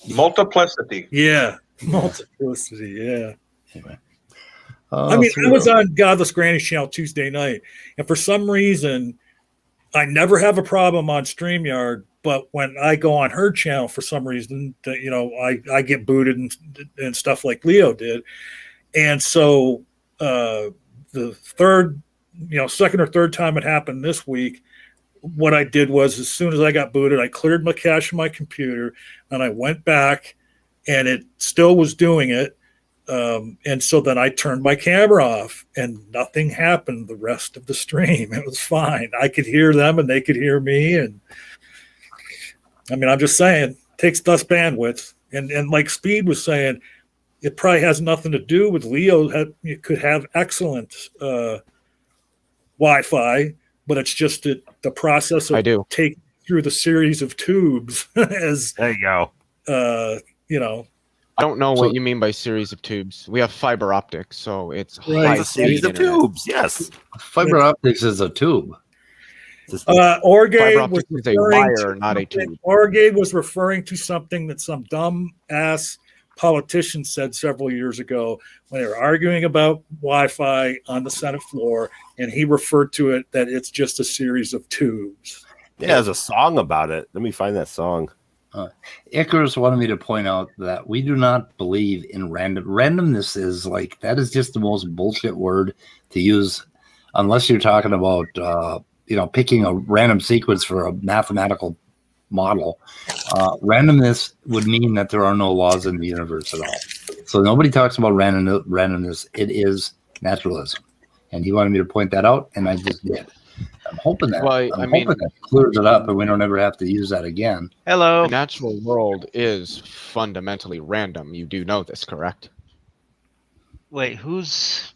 Multiplicity. Yeah, multiplicity. Yeah. Anyway. I mean, I was on Godless Granny Channel Tuesday night, and for some reason, I never have a problem on StreamYard. But when I go on her channel, for some reason, I get booted and stuff like Leo did. And so the second or third time it happened this week, what I did was as soon as I got booted, I cleared my cache on my computer and I went back and it still was doing it. And so then I turned my camera off and nothing happened the rest of the stream. It was fine. I could hear them and they could hear me. And I mean, I'm just saying, it takes less bandwidth. And like Speed was saying, it probably has nothing to do with Leo. You could have excellent Wi-Fi, but it's just that the process of taking through the series of tubes as there you go. I don't know what you mean by series of tubes. We have fiber optics, so it's a series of tubes. Yes, fiber optics is a tube. Orgade was a wire, not a tube. Orgade was referring to something that some dumb ass politician said several years ago when they were arguing about Wi-Fi on the Senate floor, and he referred to it that it's just a series of tubes. Yeah, there's a song about it. Let me find that song. Icarus wanted me to point out that we do not believe in random. Randomness is like, that is just the most bullshit word to use unless you're talking about picking a random sequence for a mathematical model. Randomness would mean that there are no laws in the universe at all. So nobody talks about randomness. It is naturalism. And he wanted me to point that out, and I just did. I'm hoping that that clears it up and we don't ever have to use that again. Hello. The natural world is fundamentally random. You do know this, correct? Wait, who's...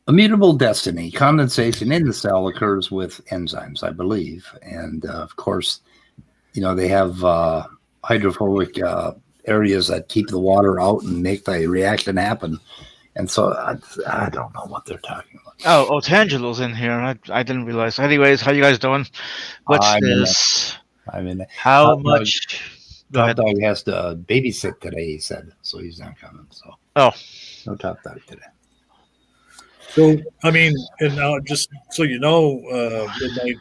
Immutable destiny. Condensation in the cell occurs with enzymes, I believe. And of course, they have hydrophobic areas that keep the water out and make the reaction happen. And so I don't know what they're talking about. Oh, Otangelo's in here. I didn't realize. Anyways, how you guys doing? What's this? I'm in it. How much? Top Dog has to babysit today, he said. So he's not coming. So no Top Dog today. So, I mean, and now just so you know,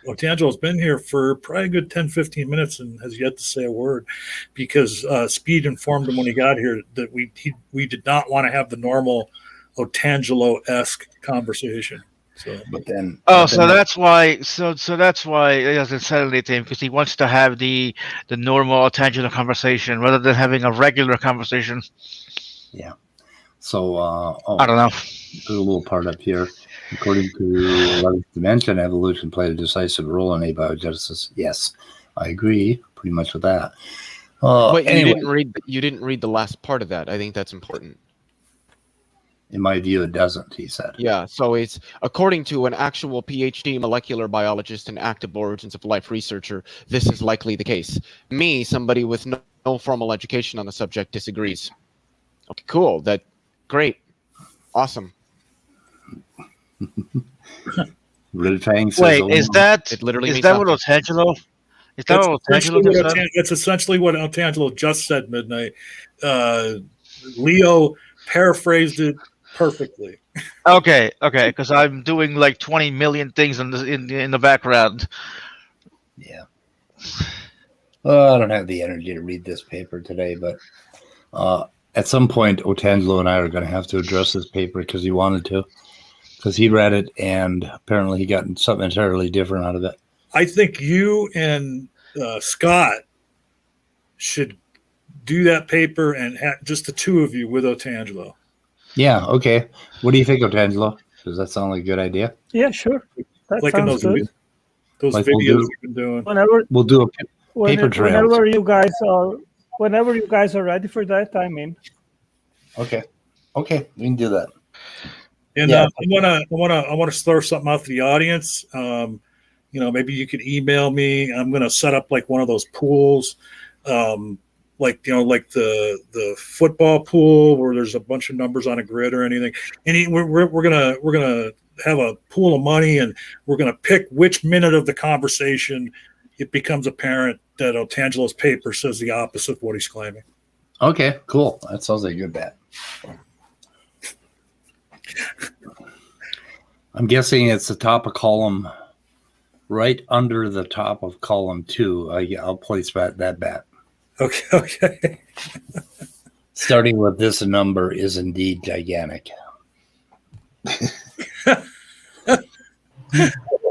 Otangelo's been here for probably a good 10, 15 minutes and has yet to say a word because Speed informed him when he got here that we did not want to have the normal Otangelo-esque conversation. So, so that's why. So that's why he doesn't say anything because he wants to have the normal Otangelo conversation rather than having a regular conversation. Yeah. So I don't know. There's a little part up here. According to 11th dimension, evolution played a decisive role in abiogenesis. Yes, I agree pretty much with that. But anyway, you didn't read the last part of that. I think that's important. In my view, it doesn't, he said. Yeah, so it's according to an actual PhD molecular biologist and active origins of life researcher, this is likely the case. Me, somebody with no formal education on the subject, disagrees. Okay, cool. Great. Awesome. Wait, is that what Otangelo? Is that what Otangelo said? It's essentially what Otangelo just said, Midnight. Leo paraphrased it perfectly. Okay, because I'm doing like 20 million things in the background. Yeah. Well, I don't have the energy to read this paper today, but At some point, Otangelo and I are going to have to address this paper because he wanted to, because he read it and apparently he got something entirely different out of it. I think you and Scott should do that paper and just the two of you with Otangelo. Yeah, okay. What do you think, Otangelo? Does that sound like a good idea? Yeah, sure. That Like in sounds good. those Like videos you've been doing. We'll do a paper trail. Whenever you guys are ready for that, I'm in. Okay, we can do that. And Yeah. I want to throw something out to the audience. Maybe you could email me. I'm going to set up like one of those pools, like the football pool where there's a bunch of numbers on a grid or anything. And we're gonna have a pool of money, and we're gonna pick which minute of the conversation it becomes apparent that Otangelo's paper says the opposite of what he's claiming. Okay, cool. That sounds like a good bet. I'm guessing it's the top of column, right under the top of column 2. I'll place that bet. Okay. Starting with this number is indeed gigantic.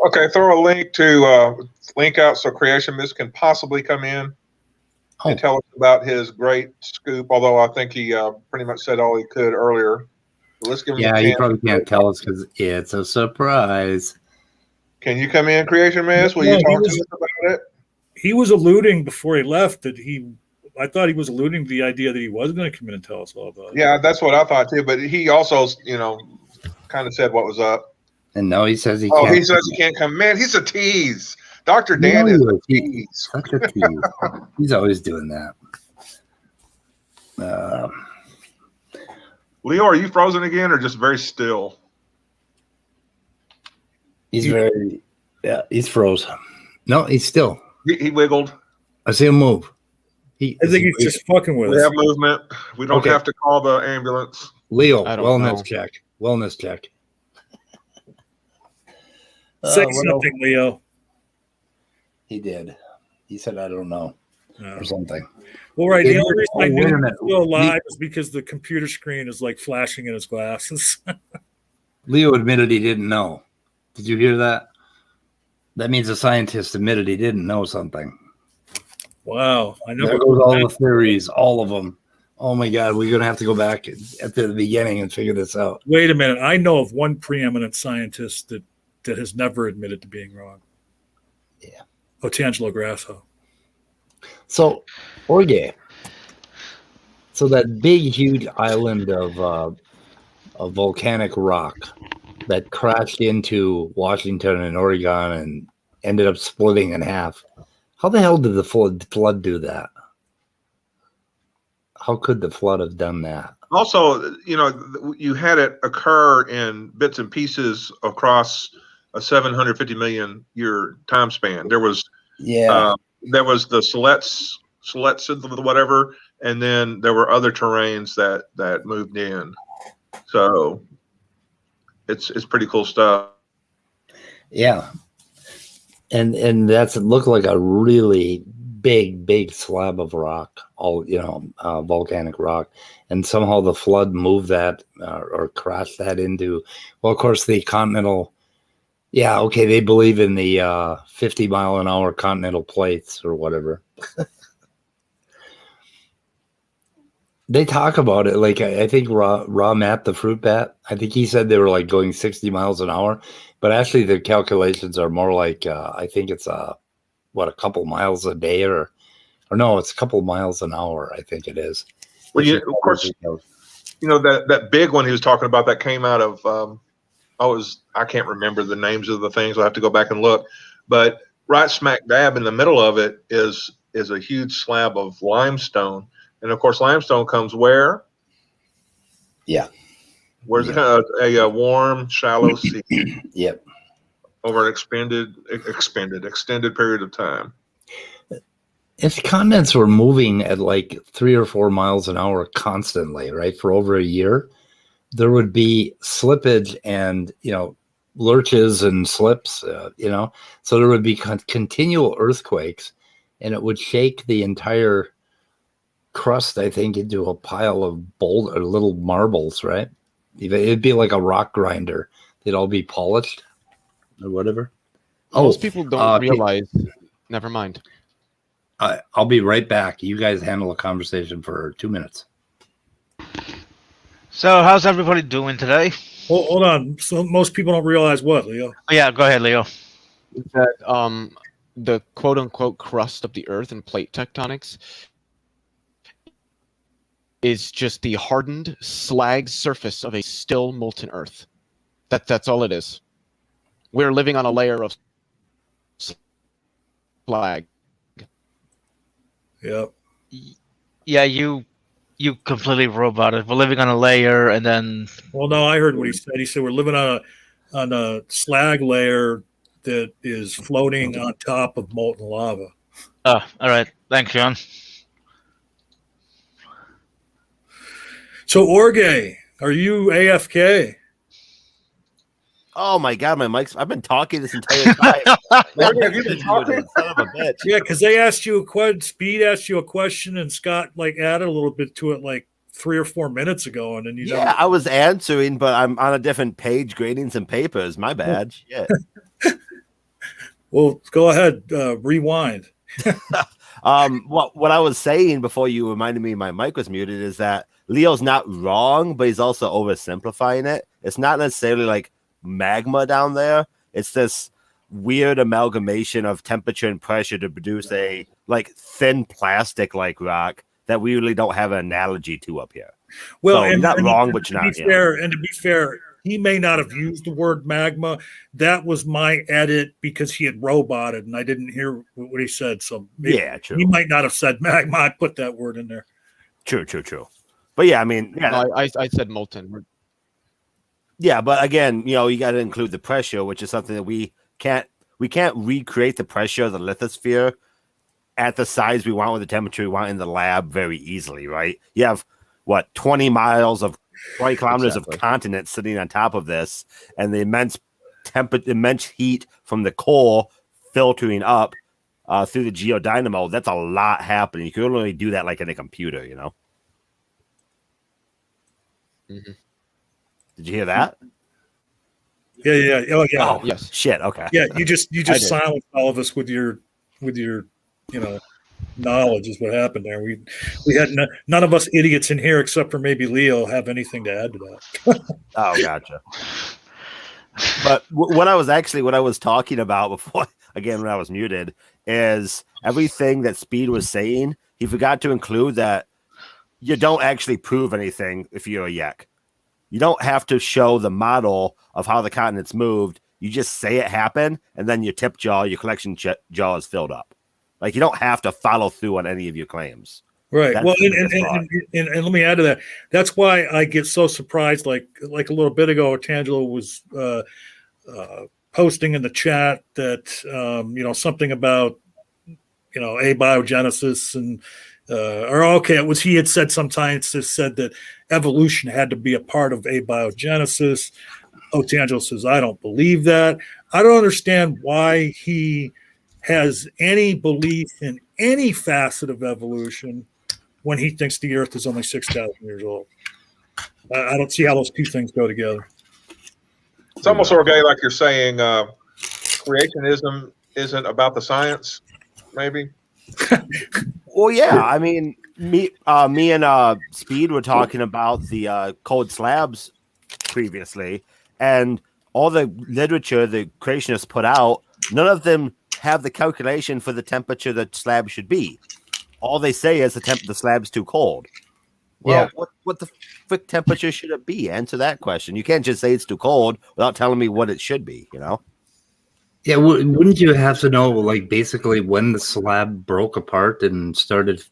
Okay, throw a link out so Creation Myth can possibly come in and tell us about his great scoop. Although I think he pretty much said all he could earlier. But let's give him. Yeah, he probably can't tell us because it's a surprise. Can you come in, Creation Myth? Will you talk to us about it? He was alluding before he left that I thought he was alluding to the idea that he was going to come in and tell us all about it. Yeah, that's what I thought too. But he also, kind of said what was up. And now he says he can't. Oh, he says he can't come in. He's a tease. Dr. Dan is a tease. Such a tease. He's always doing that. Leo, are you frozen again or just very still? He's he's froze. No, he's still. He wiggled. I see him move. I think he's just fucking with us. We have movement. We don't have to call the ambulance. Leo, wellness check. Wellness check. Say something, Leo. He did. He said, I don't know. Or something. Well, right. The only reason I knew wait a he was minute. still alive is because the computer screen is like flashing in his glasses. Leo admitted he didn't know. Did you hear that? That means a scientist admitted he didn't know something. Wow. I know. There goes all the theories, all of them. Oh my God, we're going to have to go back at the beginning and figure this out. Wait a minute. I know of one preeminent scientist that has never admitted to being wrong. Yeah. Otangelo Grasso. So, Orge. So that big, huge island of volcanic rock that crashed into Washington and Oregon and ended up splitting in half. How the hell did the flood do that? How could the flood have done that? Also, you had it occur in bits and pieces across a 750 million year time span. There was there was the Siletz, whatever, and then there were other terrains that moved in. So it's pretty cool stuff. Yeah. And that's it looked like a really big slab of rock, volcanic rock. And somehow the flood moved that or crashed that into, well, of course, the continental. Yeah, okay, they believe in the 50-mile-an-hour continental plates or whatever. They talk about it like I think Raw Matt, the fruit bat. I think he said they were like going 60 miles an hour, but actually the calculations are more like I think it's a couple miles a day or no, it's a couple miles an hour. I think it is. Well, of course, that big one he was talking about that came out of. I can't remember the names of the things. I'll have to go back and look. But right smack dab in the middle of it is a huge slab of limestone. And of course, limestone comes where? Yeah. Where's it kind of a warm, shallow sea? Yep. Over an extended period of time. If continents were moving at like 3 or 4 miles an hour constantly, right, for over a year, there would be slippage and, lurches and slips, so there would be continual earthquakes and it would shake the entire crust, I think, into a pile of boulder, little marbles, right? It'd be like a rock grinder. They'd all be polished or whatever. Most people don't realize. Never mind. I'll be right back. You guys handle a conversation for 2 minutes. So, how's everybody doing today? Well, hold on. So most people don't realize what, Leo? Oh, yeah, go ahead, Leo. That the quote unquote crust of the Earth and plate tectonics is just the hardened slag surface of a still molten Earth. That's all it is. We're living on a layer of slag. Yep. Yeah, you completely robot it. We're living on a layer, and then. Well, no, I heard what he said. He said we're living on a slag layer that is floating on top of molten lava. Oh, all right. Thanks, John. So, Orge, are you AFK? Oh my god, my mic's. I've been talking this entire time. Orge, have you been talking? Son of a bitch. Yeah, because they asked you a question. Speed asked you a question, and Scott added a little bit to it 3 or 4 minutes ago, and then Yeah, I was answering, but I'm on a different page grading some papers. My bad. Shit. Well, go ahead, rewind. What I was saying before you reminded me my mic was muted is that Leo's not wrong, but he's also oversimplifying it. It's not necessarily like magma down there. It's this weird amalgamation of temperature and pressure to produce a thin plastic like rock that we really don't have an analogy to up here. Well, so you're not wrong, but you're not. And to be fair, he may not have used the word magma. That was my edit because he had roboted, and I didn't hear what he said. So yeah, true. He might not have said magma. I put that word in there. True. But yeah, I mean, yeah, No, I said molten. Yeah, but again, you got to include the pressure, which is something that we can't recreate the pressure of the lithosphere at the size we want with the temperature we want in the lab very easily, right? You have 20 miles of 20 kilometers of continent sitting on top of this, and the immense heat from the core filtering up through the geodynamo. That's a lot happening. You can only do that in a computer, Mm-hmm. Did you hear that? Yeah. Oh, yeah. Oh, yes. Shit. Okay. Yeah, you just silenced all of us with your knowledge is what happened there. We had none of us idiots in here except for maybe Leo have anything to add to that. Oh, gotcha. But what I was talking about before, again, when I was muted, is everything that Speed was saying. He forgot to include that you don't actually prove anything if you're a Yek. You don't have to show the model of how the continent's moved. You just say it happened, and then your tip jaw, your collection jaw is filled up. You don't have to follow through on any of your claims. Right. Well, and let me add to that. That's why I get so surprised. Like a little bit ago, Tangelo was posting in the chat that something about abiogenesis and he had said some scientists said that evolution had to be a part of abiogenesis. Tangelo says I don't believe that. I don't understand why he has any belief in any facet of evolution when he thinks the Earth is only 6,000 years old. I don't see how those two things go together. It's almost sort of like you're saying creationism isn't about the science, maybe. Well, yeah. I mean, me and Speed were talking about the cold slabs previously, and all the literature the creationists put out, none of them have the calculation for the temperature the slab should be. All they say is the slab's too cold. Well, yeah. What the frick temperature should it be? Answer that question. You can't just say it's too cold without telling me what it should be, Yeah, wouldn't you have to know, basically when the slab broke apart and started,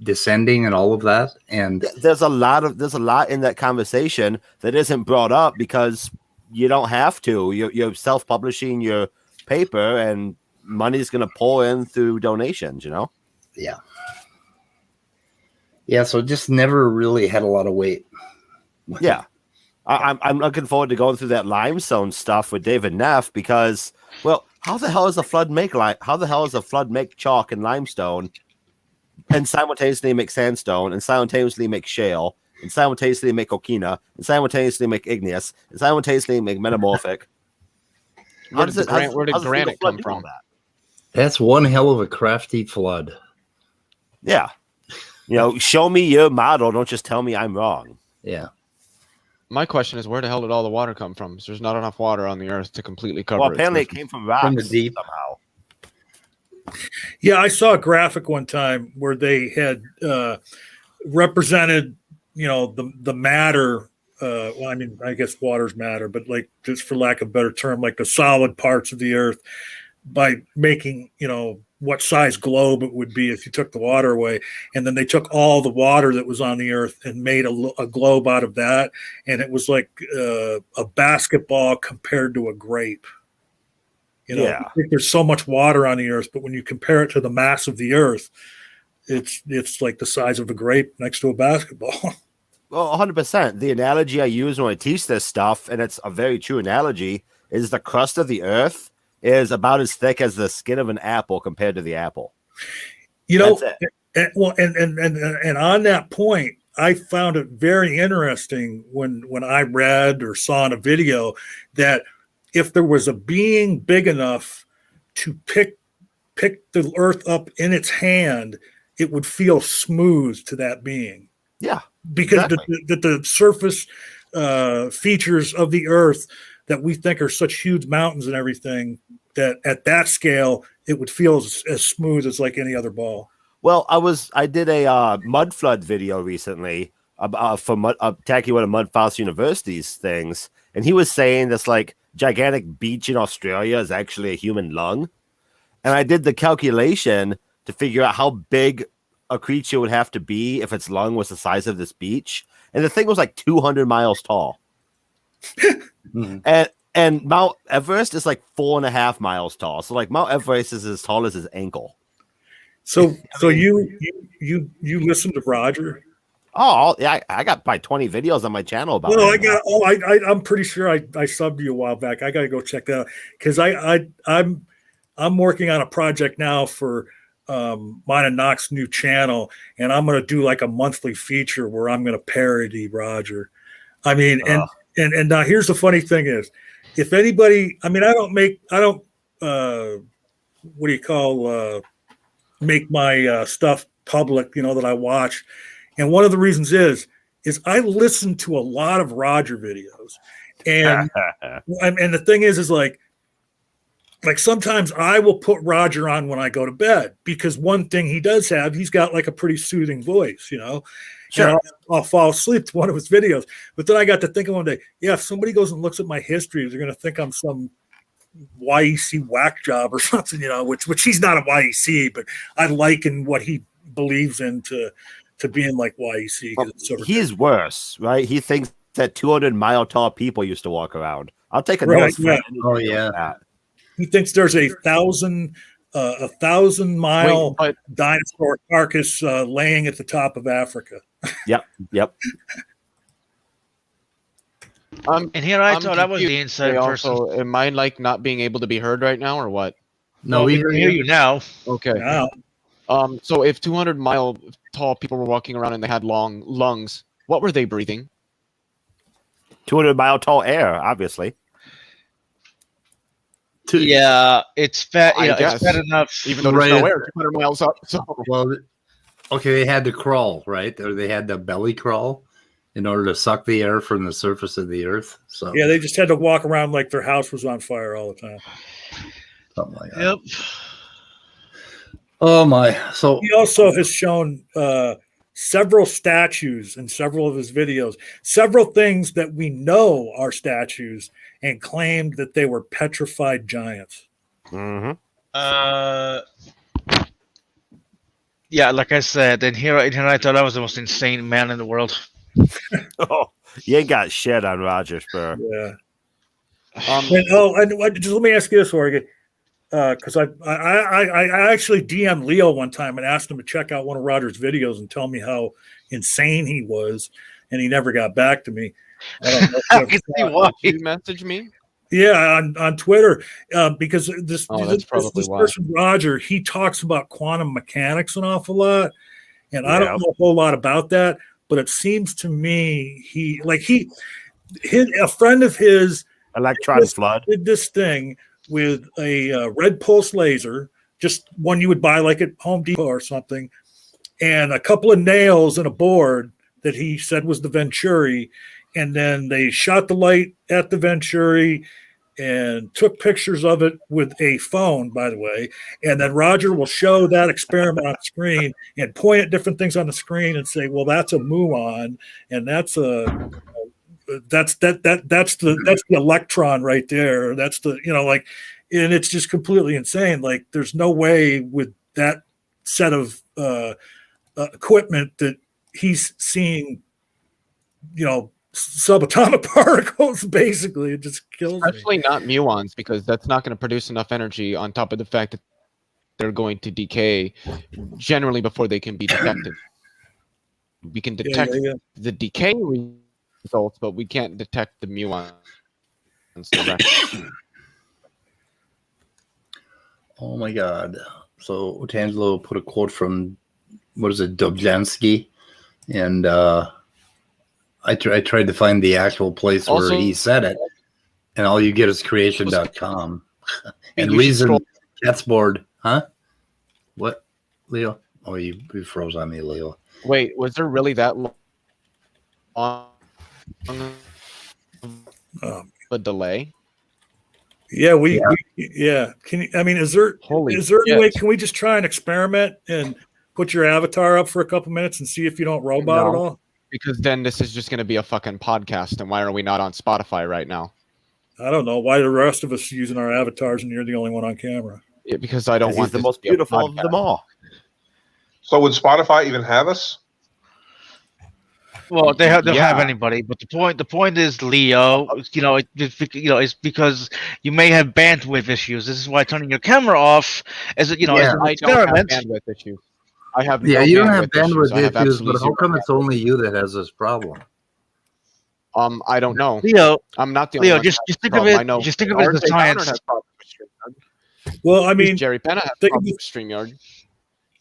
descending and all of that? And there's a lot in that conversation that isn't brought up because you don't have to. You're self-publishing your paper, and money's going to pour in through donations. Yeah. Yeah. So it just never really had a lot of weight. Yeah. I'm looking forward to going through that limestone stuff with David Neff because, well, how the hell does a flood make chalk and limestone and simultaneously make sandstone, and simultaneously make shale, and simultaneously make coquina, and simultaneously make igneous, and simultaneously make metamorphic. Where did granite come from? That's one hell of a crafty flood. Yeah. Show me your model. Don't just tell me I'm wrong. Yeah. My question is, where the hell did all the water come from? There's not enough water on the Earth to completely cover. Well, apparently it came from rocks From the deep. somehow. Yeah, I saw a graphic one time where they had represented, the matter. Well, I mean, I guess water's matter, but like, just for lack of a better term, like the solid parts of the Earth, by making, what size globe it would be if you took the water away. And then they took all the water that was on the Earth and made a globe out of that. And it was like a basketball compared to a grape. I think there's so much water on the Earth, but when you compare it to the mass of the Earth, it's like the size of a grape next to a basketball. Well, 100%. The analogy I use when I teach this stuff, and it's a very true analogy, is the crust of the Earth is about as thick as the skin of an apple compared to the apple. And on that point, I found it very interesting when I read or saw in a video that if there was a being big enough to pick the Earth up in its hand, it would feel smooth to that being. Yeah, because exactly. the surface features of the Earth that we think are such huge mountains and everything, that at that scale it would feel as smooth as like any other ball. Well, I did a mud flood video recently for Tacky one of Mud Foss University's things, and he was saying this like gigantic beach in Australia is actually a human lung, and I did the calculation to figure out how big a creature would have to be if its lung was the size of this beach, and the thing was like 200 miles tall. And Mount Everest is like 4.5 miles tall. So like Mount Everest is as tall as his ankle. So you listen to Roger? Oh yeah, I got probably 20 videos on my channel about. Well, I'm pretty sure I subbed you a while back. I got to go check that out because I'm working on a project now for mine and Knox's new channel, and I'm going to do like a monthly feature where I'm going to parody Roger. I mean, and now here's the funny thing is, if anybody, I mean, I don't make my stuff public, that I watch. And one of the reasons is I listen to a lot of Roger videos. And the thing is like sometimes I will put Roger on when I go to bed, because one thing he does have, he's got like a pretty soothing voice, Sure. And I'll fall asleep to one of his videos. But then I got to thinking one day, if somebody goes and looks at my history, they're going to think I'm some YEC whack job or something, which he's not a YEC, but I liken what he believes in to being like YEC. Well, he's worse, right? He thinks that 200-mile tall people used to walk around. I'll take a note. Yeah. Oh yeah. He thinks there's a 1,000-mile dinosaur carcass laying at the top of Africa. Yep. And here I thought I was the inside person. Also, am I like not being able to be heard right now, or what? No, we can hear you now. Okay. Now. So if 200-mile tall people were walking around and they had long lungs, what were they breathing? 200-mile tall air, obviously. Yeah, it's fat. It's fat enough. Even though there's no air, 200 miles up. So. Well, okay, they had to crawl, right? Or they had to belly crawl in order to suck the air from the surface of the Earth. So yeah, they just had to walk around like their house was on fire all the time. Something like that. Yep. Oh my! So he also has shown several statues in several of his videos, several things that we know are statues, and claimed that they were petrified giants. Mm-hmm. Yeah, like I said, and here I thought I was the most insane man in the world. Oh, you ain't got shit on Roger Spur. Yeah. And just let me ask you this, Oregon, because I actually DM'd Leo one time and asked him to check out one of Roger's videos and tell me how insane he was, and he never got back to me. I don't know why you message me. Yeah, on Twitter, because this why. person Roger, he talks about quantum mechanics an awful lot, And I don't know a whole lot about that, but it seems to me a friend of his electron flood did this thing with a red pulse laser, just one you would buy like at Home Depot or something, and a couple of nails and a board that he said was the Venturi. And then they shot the light at the Venturi and took pictures of it with a phone, by the way. And then Roger will show that experiment on screen and point at different things on the screen and say, well, that's a muon, and that's the electron right there. That's the, and it's just completely insane. Like, there's no way with that set of equipment that he's seeing, subatomic particles. Basically, it just kills me. Especially not muons, because that's not going to produce enough energy, on top of the fact that they're going to decay generally before they can be detected. We can detect the decay results, but we can't detect the muons directly. Oh my God. So Tangelo put a quote from, what is it, Dobzhansky, and I tried to find the actual place where he said it, and all you get is creation.com. And reason cat's board, huh? What, Leo? Oh, you froze on me, Leo. Wait, was there really that long a delay? Yeah, Can you, is there any way? Can we just try an experiment and put your avatar up for a couple minutes and see if you don't robot at all? Because then this is just going to be a fucking podcast, and why are we not on Spotify right now? I don't know. Why are the rest of us using our avatars and you're the only one on camera? Yeah, because I don't want the most beautiful of them all. So would Spotify even have us? Well, they don't have anybody, but the point is, Leo, it's because you may have bandwidth issues. This is why turning your camera off as an experiment. Don't have bandwidth issues. I have you don't have bandwidth issues, but how come it's only you that has this problem? I don't know. Leo, I'm not the only one. Just think of it. Just think of it as a science. Well, Jerry Penna has problems with StreamYard.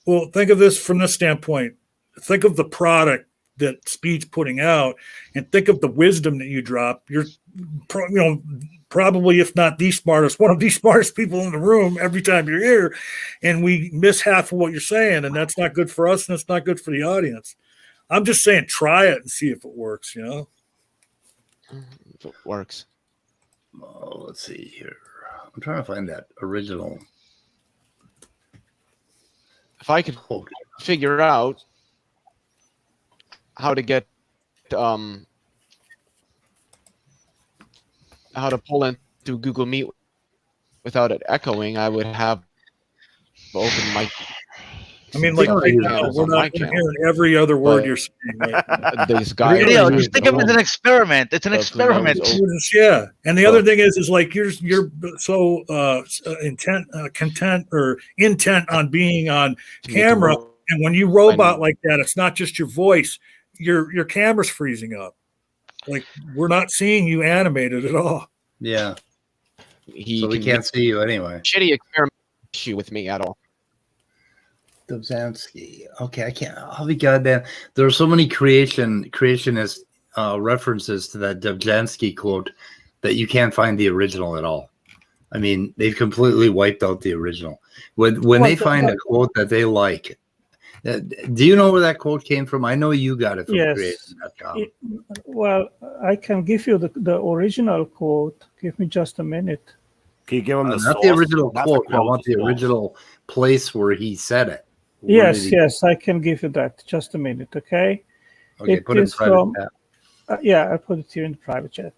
Well, think of this from this standpoint. Think of the product that Speed's putting out, and think of the wisdom that you drop. You're, probably, if not the smartest, one of the smartest people in the room every time you're here, and we miss half of what you're saying, and that's not good for us, and it's not good for the audience. I'm just saying, try it and see if it works. If it works. Oh, let's see here. I'm trying to find that original. If I could figure out how to get how to pull into Google Meet without it echoing, I would have open mic. Right now, we're not hearing every other word you're saying. Right? This guy, just think of it as an experiment. It's an experiment. Yeah, and the other thing is like you're so intent on being on camera, and when you robot like that, it's not just your voice. Your camera's freezing up. Like, we're not seeing you animated at all. Yeah. So we can't see you anyway. Shitty experiment issue with me at all. Dobzhansky. Okay, I can't. I'll be goddamn. There are so many creationist references to that Dobzhansky quote that you can't find the original at all. I mean, they've completely wiped out the original. When they find a quote that they like, do you know where that quote came from? I know you got it from creation.com. Well, I can give you the original quote. Give me just a minute. Can you give him not the original quote? I want the original place where he said it. Yes, I can give you that. Just a minute, okay? Okay, put it in private chat. Yeah, I put it here in the private chat.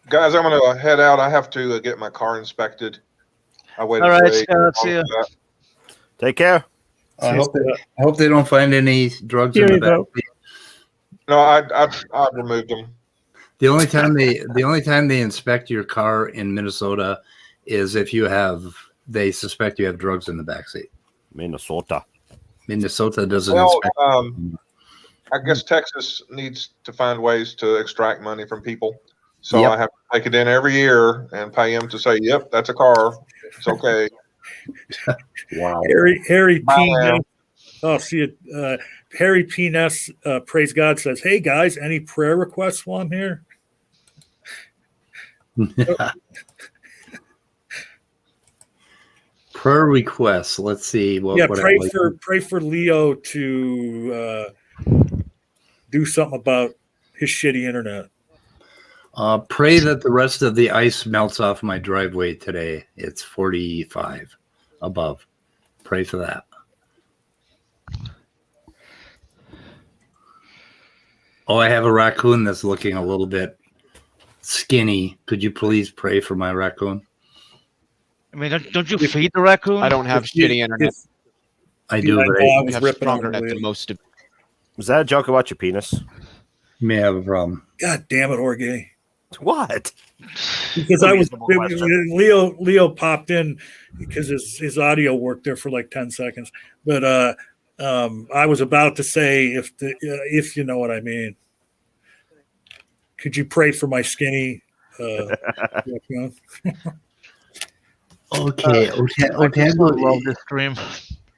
Guys, I'm going to head out. I have to get my car inspected. I waited. All right, Scott. See you. Take care. I hope they don't find any drugs in the back. No, I removed them. The only time they inspect your car in Minnesota is if they suspect you have drugs in the backseat. Minnesota doesn't inspect. I guess Texas needs to find ways to extract money from people. So I have to take it in every year and pay him to say, yep, that's a car. It's okay. Wow. Harry P. Oh, see it. Harry P. Ness, praise God, says, "Hey guys, any prayer requests while I'm here?" Prayer requests. Let's see. Yeah, pray for Leo to do something about his shitty internet. Pray that the rest of the ice melts off my driveway today. It's 45 above. Pray for that. Oh, I have a raccoon that's looking a little bit skinny. Could you please pray for my raccoon? I mean, don't you feed the raccoon? I don't have shitty internet. I do, but We have stronger internet than most of. Was that a joke about your penis? You may have a problem. God damn it, Jorge. What? Because Leo popped in because his audio worked there for like 10 seconds. But I was about to say, if you know what I mean, could you pray for my skinny raccoon? Okay,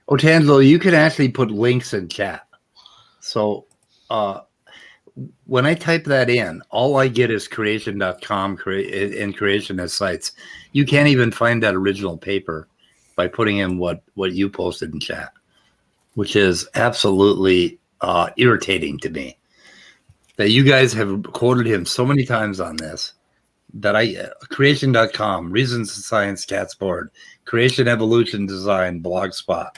Otangelo, you can actually put links in chat. So when I type that in, all I get is creation.com and creationist sites. You can't even find that original paper by putting in what you posted in chat, which is absolutely irritating to me. That you guys have quoted him so many times on this. That creation.com, Reasons of Science, Cat's Board, Creation, Evolution, Design, Blogspot.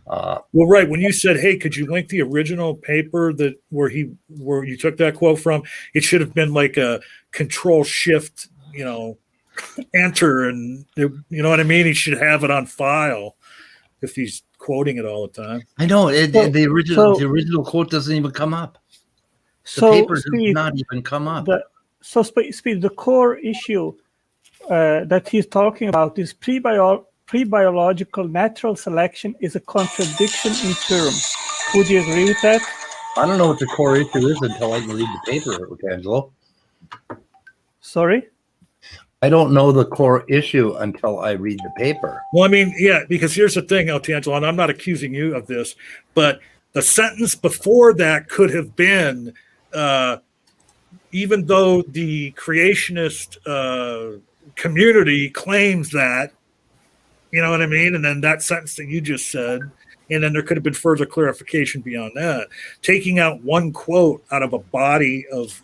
Well, right. When you said, "Hey, could you link the original paper where you took that quote from?" It should have been like a Control Shift, Enter, and you know what I mean. He should have it on file if he's quoting it all the time. I know the original quote doesn't even come up. The paper does not even come up. Speed, the core issue that he's talking about is pre-biological natural selection is a contradiction in terms. Would you agree with that? I don't know what the core issue is until I can read the paper, Angelo. Sorry? I don't know the core issue until I read the paper. Well, I mean, yeah, because here's the thing, Otangelo, and I'm not accusing you of this, but the sentence before that could have been even though the creationist community claims that, you know what I mean? And then that sentence that you just said, and then there could have been further clarification beyond that. Taking out one quote out of a body of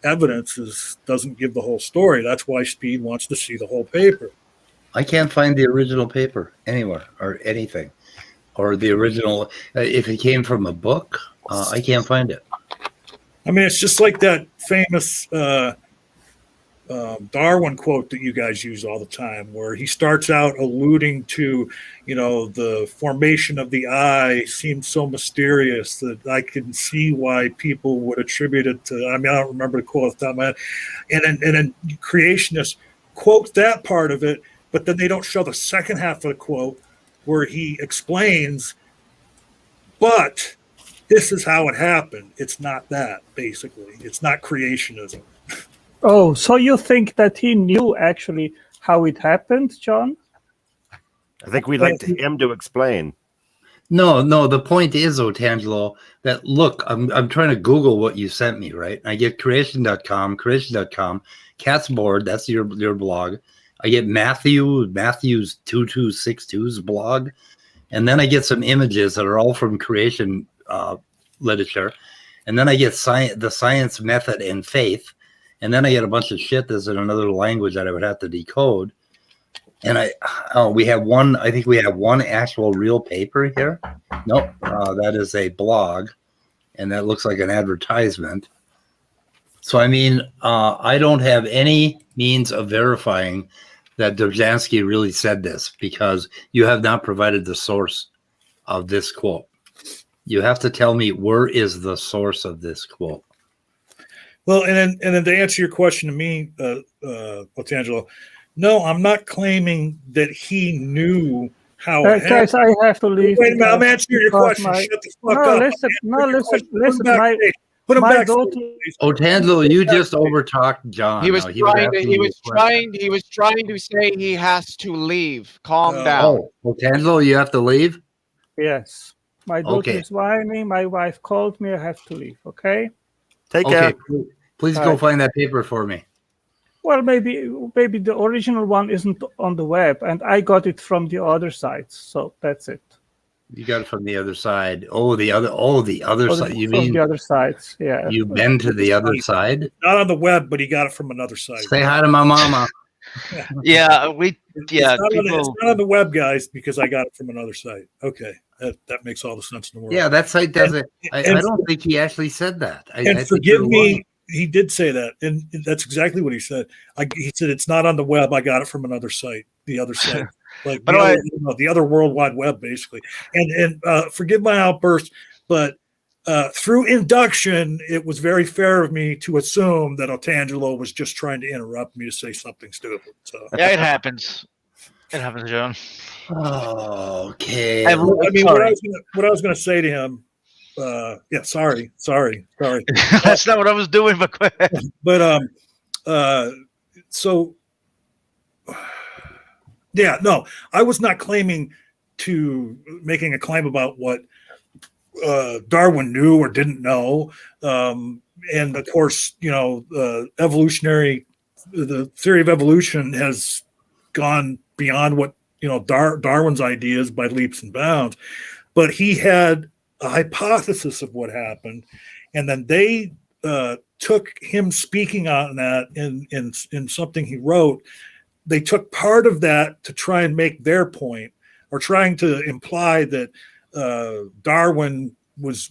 evidence doesn't give the whole story. That's why Speed wants to see the whole paper. I can't find the original paper anywhere or anything. Or the original, if it came from a book, I can't find it. I mean, it's just like that famous Darwin quote that you guys use all the time, where he starts out alluding to, the formation of the eye seems so mysterious that I can see why people would attribute it to. I mean, I don't remember the quote off the top of my head. And then creationists quote that part of it, but then they don't show the second half of the quote where he explains, but this is how it happened. It's not that, basically. It's not creationism. Oh, so you think that he knew actually how it happened, John? I think we'd like him to explain. No. The point is, Otangelo, that look, I'm trying to Google what you sent me, right? I get creation.com, Cat's Board, that's your blog. I get Matthew's 2262's blog, and then I get some images that are all from creation literature, and then I get the science method and faith, and then I get a bunch of shit that's in another language that I would have to decode. And we have one. I think we have one actual real paper here. Nope, that is a blog, and that looks like an advertisement. So I mean, I don't have any means of verifying that Dobrzansky really said this, because you have not provided the source of this quote. You have to tell me, where is the source of this quote? Well, and then to answer your question to me, Otangelo, no, I'm not claiming that he knew how it happened. Guys, I have to leave. Wait a minute, I'm answering your question. Shut the fuck up. Listen. Put him back. Otangelo, you just overtalked John. He was trying to say he has to leave. Calm down. Oh, Otangelo, you have to leave? Yes. My daughter Okay. is whining. My wife called me. I have to leave. Okay. Take Okay, care. please All go right. find that paper for me. Well, maybe the original one isn't on the web, and I got it from the other sites. So that's it. You got it from the other side. the other side. You From mean the other sites? Yeah. you've been to the other side? Not on the web, but he got it from another site. Say hi to my mama. Yeah, It's not on the web, guys, because I got it from another site. Okay, that makes all the sense in the world. Yeah, that site doesn't. I and- don't think he actually said that. I And think forgive you're me, wrong. he did say that, and that's exactly what he said. He said it's not on the web. I got it from another site, the other site, like But the other World Wide Web, basically. And forgive my outburst, but through induction, it was very fair of me to assume that Otangelo was just trying to interrupt me to say something stupid. So Yeah, it happens. It happens, John. Okay. I mean, Sorry. what I was going to say to him. Yeah, sorry. That's not what I was doing, but go ahead. But so yeah, no, I was not making a claim about what Darwin knew or didn't know. And of course, the theory of evolution has gone beyond what Darwin's ideas by leaps and bounds. But he had a hypothesis of what happened, and then they took him speaking on that in something he wrote. They took part of that to try and make their point, or trying to imply that Darwin was,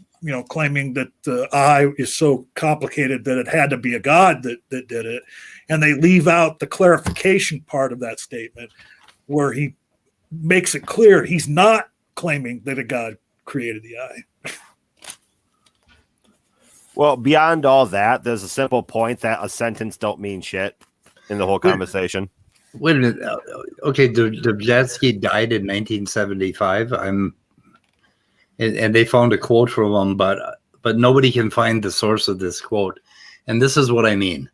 claiming that the eye is so complicated that it had to be a god that did it, and they leave out the clarification part of that statement, where he makes it clear he's not claiming that a god created the eye. Well, beyond all that, there's a simple point that a sentence don't mean shit in the whole conversation. Wait a minute. Okay, Dobzhansky died in 1975. And they found a quote from him, but nobody can find the source of this quote. And this is what I mean.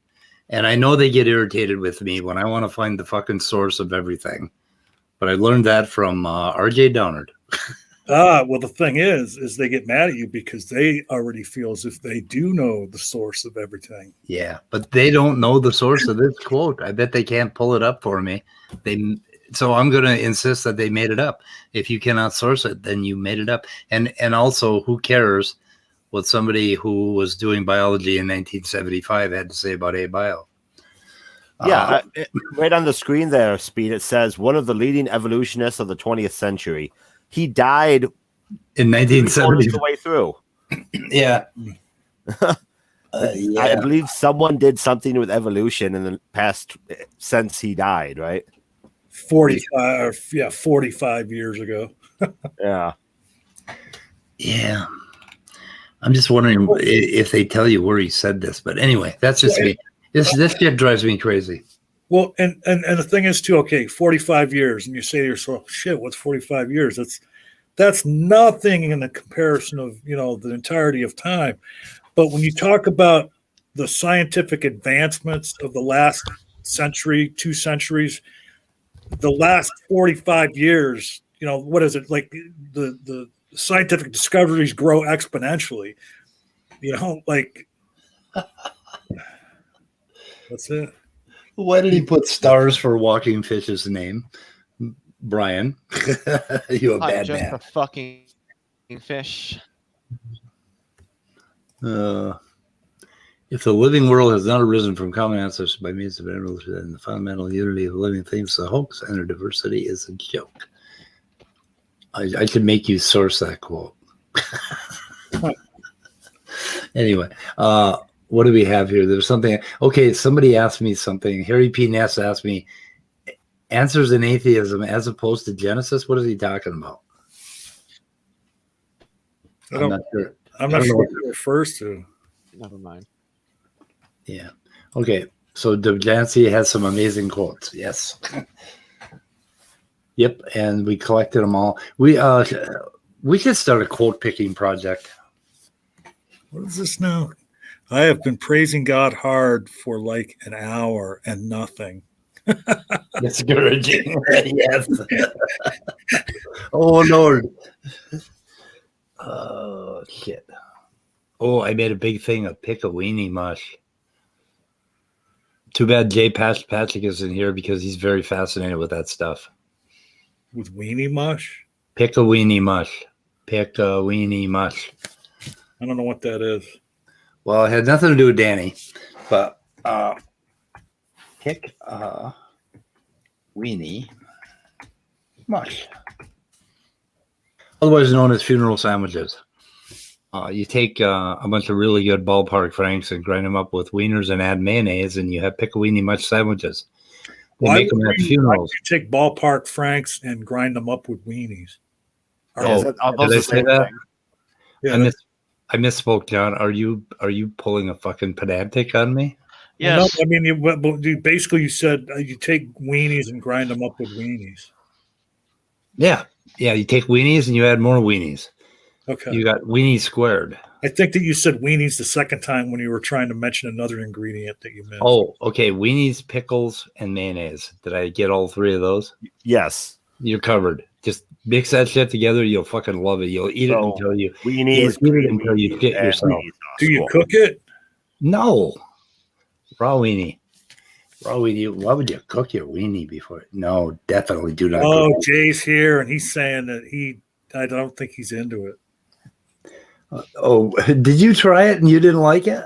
And I know they get irritated with me when I want to find the fucking source of everything. But I learned that from R.J. Downard. Well, the thing is they get mad at you because they already feel as if they do know the source of everything. Yeah, but they don't know the source of this quote. I bet they can't pull it up for me. So I'm going to insist that they made it up. If you cannot source it, then you made it up. And also, who cares what somebody who was doing biology in 1975 had to say about abio? Yeah, right on the screen there, Speed, it says one of the leading evolutionists of the 20th century. He died in 1970. The way through. Yeah. I believe someone did something with evolution in the past since he died, right? 45 years ago. Yeah. Yeah. I'm just wondering if they tell you where he said this, but anyway, that's just me. This shit drives me crazy. Well, and the thing is too, okay, 45 years, and you say to yourself, shit, what's 45 years? That's nothing in the comparison of, the entirety of time. But when you talk about the scientific advancements of the last century, 2 centuries, the last 45 years, what is it? Like the scientific discoveries grow exponentially, like that's it. Why did he put stars for walking fish's name? Brian, you a bad just man. a fucking fish. If the living world has not arisen from common ancestors by means of evolution, and the fundamental unity of living things, the hoax and their diversity is a joke. I could make you source that quote. Anyway, what do we have here? There's something. Okay, somebody asked me something. Harry P. Ness asked me, answers in atheism as opposed to Genesis. What is he talking about? I'm not sure. I'm not sure what it refers to. Never mind. Yeah. Okay. So Dobzhansky has some amazing quotes. Yes. Yep. And we collected them all. We could start a quote picking project. What is this now? I have been praising God hard for like an hour and nothing. Discouraging. Yes. Oh Lord. Oh, shit. Oh, I made a big thing of pickawini mush. Too bad Jay Patrick isn't here because he's very fascinated with that stuff. With weenie mush? Pickawini mush. Pickawini mush. I don't know what that is. Well, it had nothing to do with Danny, but weenie mush. Otherwise known as funeral sandwiches. You take a bunch of really good ballpark franks and grind them up with wieners and add mayonnaise, and you have pickawini mush sandwiches. They make them at funerals. You take ballpark franks and grind them up with weenies. Oh, did I say that? Yeah, I misspoke, John. Are you pulling a fucking pedantic on me? Yes. Well, no, I mean, basically you said you take weenies and grind them up with weenies. Yeah. You take weenies and you add more weenies. Okay. You got weenies squared. I think that you said weenies the second time when you were trying to mention another ingredient that you mentioned. Oh, okay. Weenies, pickles, and mayonnaise. Did I get all three of those? Yes. You're covered. Just mix that shit together. You'll fucking love it. You'll eat it until you weenies, until you shit yourself. Do you cook it? No. Raw weenie. Raw weenie. Why would you cook your weenie before? No, definitely do not. Oh, Jay's here, and he's saying that I don't think he's into it. Oh, did you try it and you didn't like it?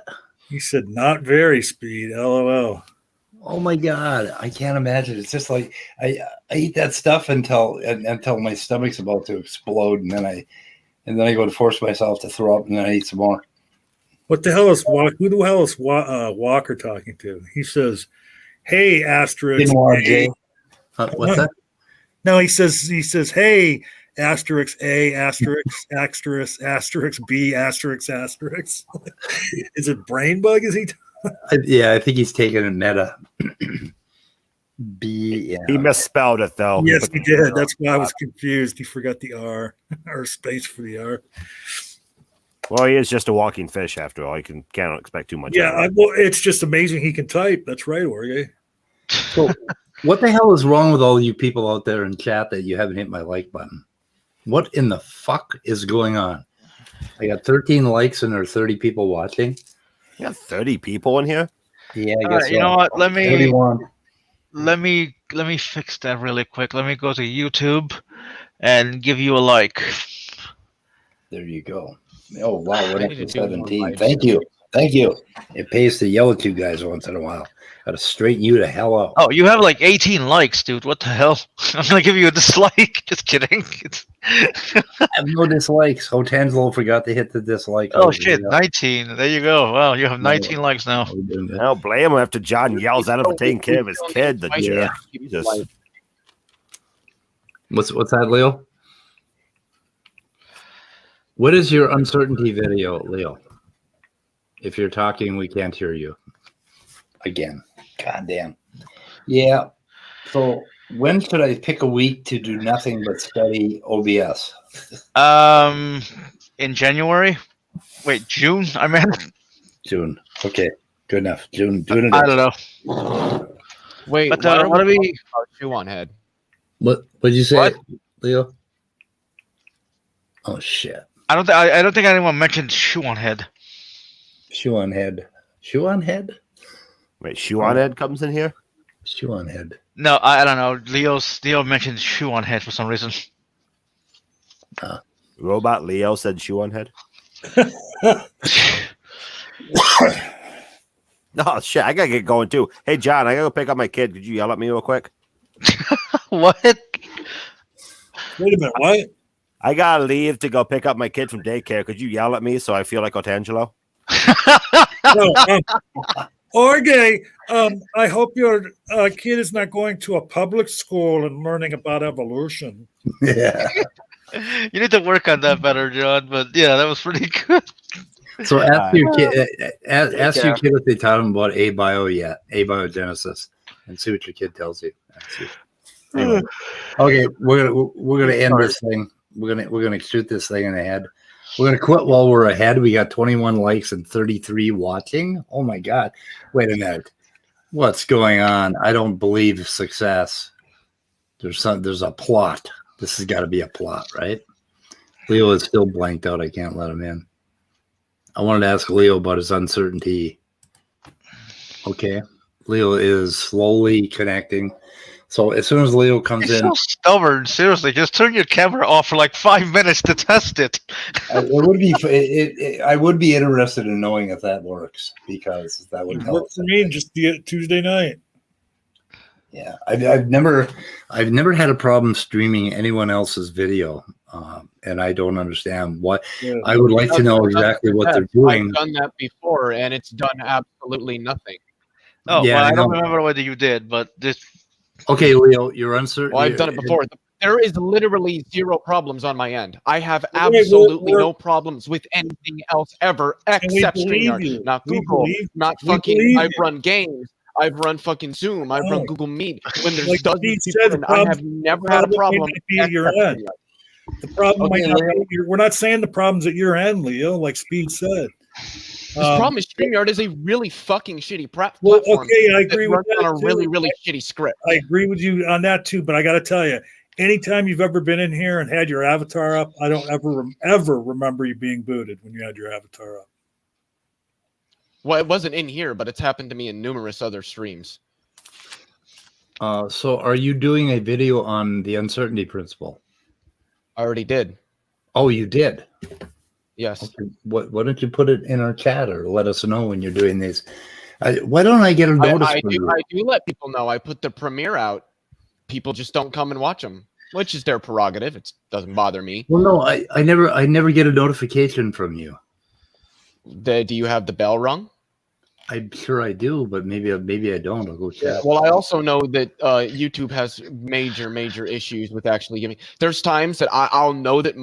He said, not very, Speed. LOL. Oh my God, I can't imagine. It's just like I eat that stuff until my stomach's about to explode, and then I go to force myself to throw up, and then I eat some more. What the hell is who the hell is Walker talking to? He says, "Hey, asterisk." Jay. What's that? No, he says, "Hey, asterisk A, asterisk, asterisk, asterisk B, asterisk, asterisk." Is it brain bug? Is he? Yeah, I think he's taking a meta. B. Yeah. He misspelled it though. Yes, he did. That's why I was confused. He forgot the R or space for the R. Well, he is just a walking fish after all. You can't expect too much. Yeah, well, it's just amazing he can type. That's right, Jorge. So, what the hell is wrong with all you people out there in chat that you haven't hit my like button? What in the fuck is going on? I got 13 likes and there are 30 people watching. You got 30 people in here? Yeah, I guess You know what? Let me 31. fix that really quick. Let me go to YouTube and give you a like. There you go. Oh wow, what I up need to to do more 17? lives. Thank you. It pays to yell at you guys once in a while. Got to straighten you the hell out. Oh, you have like 18 likes, dude. What the hell? I'm gonna give you a dislike. Just kidding. I have no dislikes. Tangelo forgot to hit the dislike. Oh shit, 19. There you go. Wow, you have 19 likes now. I don't blame him after John yells at him for taking care of his kid. Yeah. Jesus. What's that, Leo? What is your uncertainty video, Leo? If you're talking, we can't hear you. Again. God damn. Yeah. So when should I pick a week to do nothing but study OBS? In January? Wait, June? I meant June. Okay. Good enough. June. I don't know. Wait, But, what are we- Shoe on head. What did you say, What? Leo? Oh shit. I don't think anyone mentioned shoe on head. Shoe on head. Shoe on head? Wait, Shoe on Head comes in here? Shoe on head. No, I don't know. Leo mentioned shoe on head for some reason. Robot Leo said Shoe on Head? Oh, shit. I got to get going, too. Hey, John, I got to go pick up my kid. Could you yell at me real quick? What? Wait a minute, what? I got to leave to go pick up my kid from daycare. Could you yell at me so I feel like Otangelo? Jorge, I hope your kid is not going to a public school and learning about evolution. Yeah. You need to work on that better, John. But yeah, that was pretty good. So ask your kid if they taught him about abiogenesis, and see what your kid tells you. Anyway. Okay, we're gonna end this thing. We're gonna shoot this thing in the head. We're gonna quit while we're ahead. We got 21 likes and 33 watching. Oh my god! Wait a minute. What's going on? I don't believe success. There's a plot. This has got to be a plot, right? Leo is still blanked out. I can't let him in. I wanted to ask Leo about his uncertainty. Okay. Leo is slowly connecting. So as soon as Leo comes You're in, so stubborn. Seriously, just turn your camera off for like 5 minutes to test it. it would be. I would be interested in knowing if that works, because that would It tell worked us. for me just Tuesday night. Yeah, I've never had a problem streaming anyone else's video, and I don't understand what. Yeah. I would like to know That's exactly what they're I've doing. done that before, and it's done absolutely nothing. Oh, Yeah, well, I I don't know. remember whether you did, but this. Okay, Leo, you're uncertain. Well, I've done it before. There is literally zero problems on my end. I have Okay, absolutely we're- no problems with anything else ever we except believe StreamYard. you. Not We Google, believe- not we fucking. believe I've you. run games. I've run fucking Zoom. I've run No. Google Meet. When there's Like dozens Steve of people, said, the and I problem- have never had a problem problem. might be at your except end. StreamYard. The problem Okay, might not Leo. be. We're not saying the problem's at your end, Leo. Like Speed said. The problem is StreamYard is a really fucking shitty platform. Well, okay, I agree that with runs that on a too. really, really shitty script. I agree with you on that too, but I got to tell you, anytime you've ever been in here and had your avatar up, I don't ever remember you being booted when you had your avatar up. Well, it wasn't in here, but it's happened to me in numerous other streams. So, are you doing a video on the uncertainty principle? I already did. Oh, you did. Yes. Okay. Why don't you put it in our chat or let us know when you're doing these? Why don't I get a notice I from do. you? I do let people know. I put the premiere out. People just don't come and watch them, which is their prerogative. It doesn't bother me. Well, no, I never get a notification from you. Do you have the bell rung? I'm sure I do, but maybe I don't. I'll go check. Well, I also know that YouTube has major issues with actually giving. There's times that I'll know that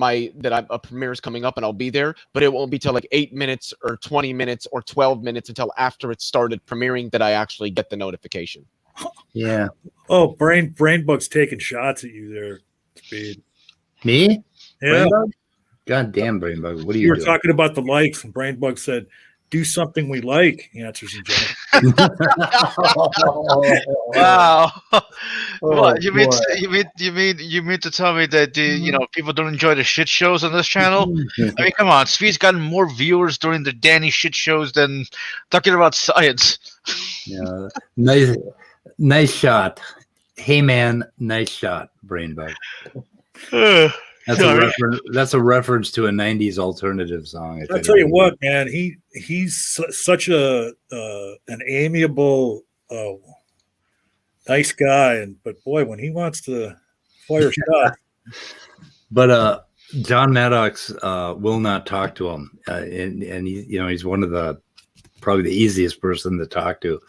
a premiere is coming up and I'll be there, but it won't be till like 8 minutes or 20 minutes or 12 minutes until after it started premiering that I actually get the notification. Yeah. Oh, Brainbug's taking shots at you there, Speed. Me? Yeah. Brainbug? God damn, Brainbug. What are You you were doing? talking about the likes, and Brainbug said, "Do something we like." He answers in general. Wow. What Oh, you mean? boy. You mean to tell me that people don't enjoy the shit shows on this channel? I mean, come on, Speed's gotten more viewers during the Danny shit shows than talking about science. Yeah. Nice shot. Hey man, nice shot, Brainbug. That's a reference to a '90s alternative song. I'll tell you what, man. He's such an amiable, nice guy, but boy, when he wants to fire shots, But John Maddox will not talk to him, and he's one of the probably the easiest person to talk to,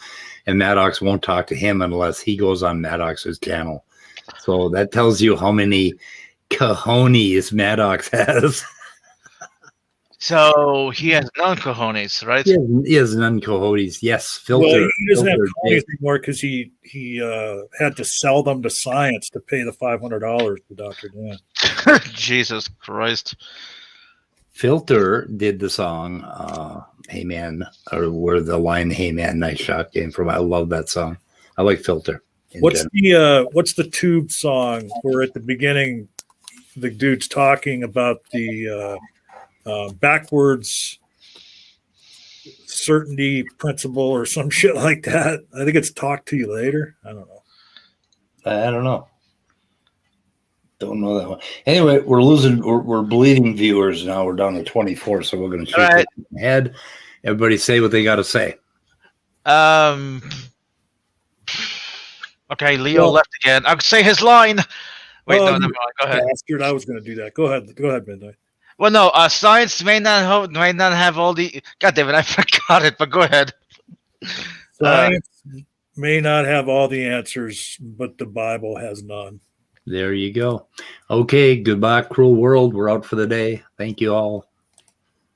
and Maddox won't talk to him unless he goes on Maddox's channel. So that tells you how many cojones Maddox has. So he has none cojones, right? He has none cojones. Yes, filter. well, he doesn't have filter coins anymore because he had to sell them to science to pay the $500 to Dr. Dan. Jesus Christ. Filter did the song Hey Man, or where the line Hey Man, nice shot came from. I love that song. I like Filter. What's the tube song where at the beginning the dude's talking about the backwards certainty principle or some shit like that? I think it's Talk to You Later. I don't know. I don't know. Don't know that one. Anyway, we're bleeding viewers now. We're down to 24, so we're going to shoot it ahead. Everybody say what they got to say. Okay, Leo left again. I'll say his line. Wait, no, never mind. Go ahead. Bastard, I was going to do that. Go ahead, Midnight. Well, no, science may not have all the. God damn it, I forgot it. But go ahead. Science may not have all the answers, but the Bible has none. There you go. Okay, goodbye, cruel world. We're out for the day. Thank you all.